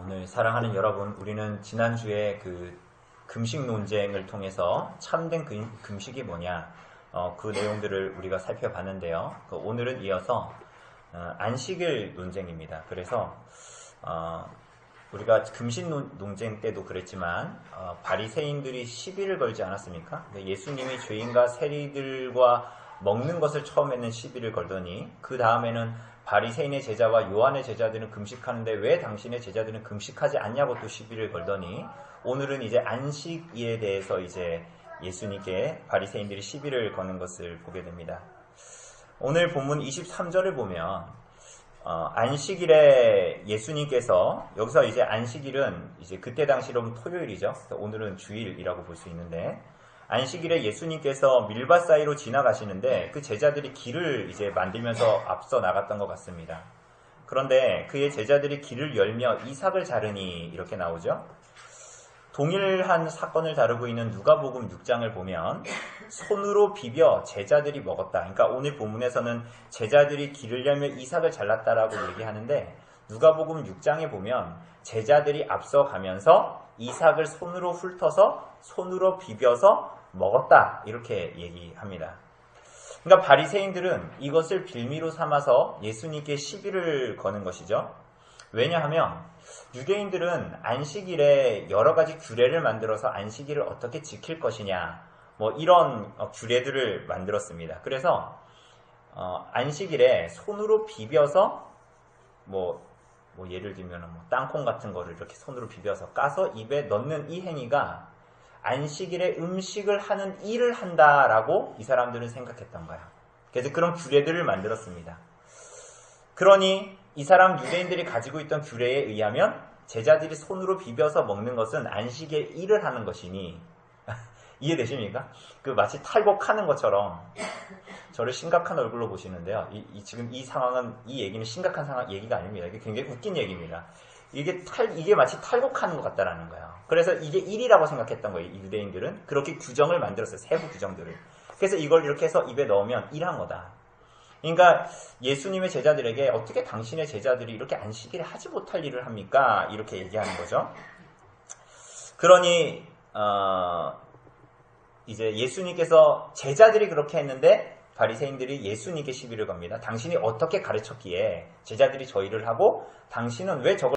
오늘 사랑하는 여러분, 우리는 지난주에 그 금식 논쟁을 통해서 참된 금식이 뭐냐, 그 내용들을 우리가 살펴봤는데요. 오늘은 이어서 안식일 논쟁입니다. 그래서 우리가 금식 논쟁 때도 그랬지만 바리새인들이 시비를 걸지 않았습니까? 예수님이 죄인과 세리들과 먹는 것을 처음에는 시비를 걸더니 그 다음에는 바리새인의 제자와 요한의 제자들은 금식하는데 왜 당신의 제자들은 금식하지 않냐고 또 시비를 걸더니 오늘은 이제 안식일에 대해서 이제 예수님께 바리새인들이 시비를 거는 것을 보게 됩니다. 오늘 본문 23절을 보면 안식일에 예수님께서 여기서 이제 안식일은 이제 그때 당시로는 토요일이죠. 오늘은 주일이라고 볼 수 있는데 안식일에 예수님께서 밀밭 사이로 지나가시는데 그 제자들이 길을 이제 만들면서 앞서 나갔던 것 같습니다. 그런데 그의 제자들이 길을 열며 이삭을 자르니 이렇게 나오죠. 동일한 사건을 다루고 있는 누가복음 6장을 보면 손으로 비벼 제자들이 먹었다. 그러니까 오늘 본문에서는 제자들이 길을 열며 이삭을 잘랐다라고 얘기하는데 누가복음 6장에 보면 제자들이 앞서가면서 이삭을 손으로 훑어서 손으로 비벼서 먹었다 이렇게 얘기합니다. 그러니까 바리새인들은 이것을 빌미로 삼아서 예수님께 시비를 거는 것이죠. 왜냐하면 유대인들은 안식일에 여러 가지 규례를 만들어서 안식일을 어떻게 지킬 것이냐, 뭐 이런 규례들을 만들었습니다. 그래서 안식일에 손으로 비벼서 뭐 예를 들면 뭐 땅콩 같은 거를 이렇게 손으로 비벼서 까서 입에 넣는 이 행위가 안식일에 음식을 하는 일을 한다라고 이 사람들은 생각했던 거야. 그래서 그런 규례들을 만들었습니다. 그러니 이 사람 유대인들이 가지고 있던 규례에 의하면 제자들이 손으로 비벼서 먹는 것은 안식일에 일을 하는 것이니 이해되십니까? 그 마치 탈곡하는 것처럼 저를 심각한 얼굴로 보시는데요. 지금 이 상황은, 이 얘기는 심각한 얘기가 아닙니다. 이게 굉장히 웃긴 얘기입니다. 이게 마치 탈곡하는 것 같다라는 거예요. 그래서 이게 일이라고 생각했던 거예요. 이 유대인들은 그렇게 규정을 만들었어요. 세부 규정들을. 그래서 이걸 이렇게 해서 입에 넣으면 일한 거다. 그러니까 예수님의 제자들에게 어떻게 당신의 제자들이 이렇게 안식일에 하지 못할 일을 합니까? 이렇게 얘기하는 거죠. 그러니 이제 예수님께서 제자들이 그렇게 했는데 바리새인들이 예수님께 시비를 겁니다. 당신이 어떻게 가르쳤기에 제자들이 저 일을 하고 당신은 왜 저걸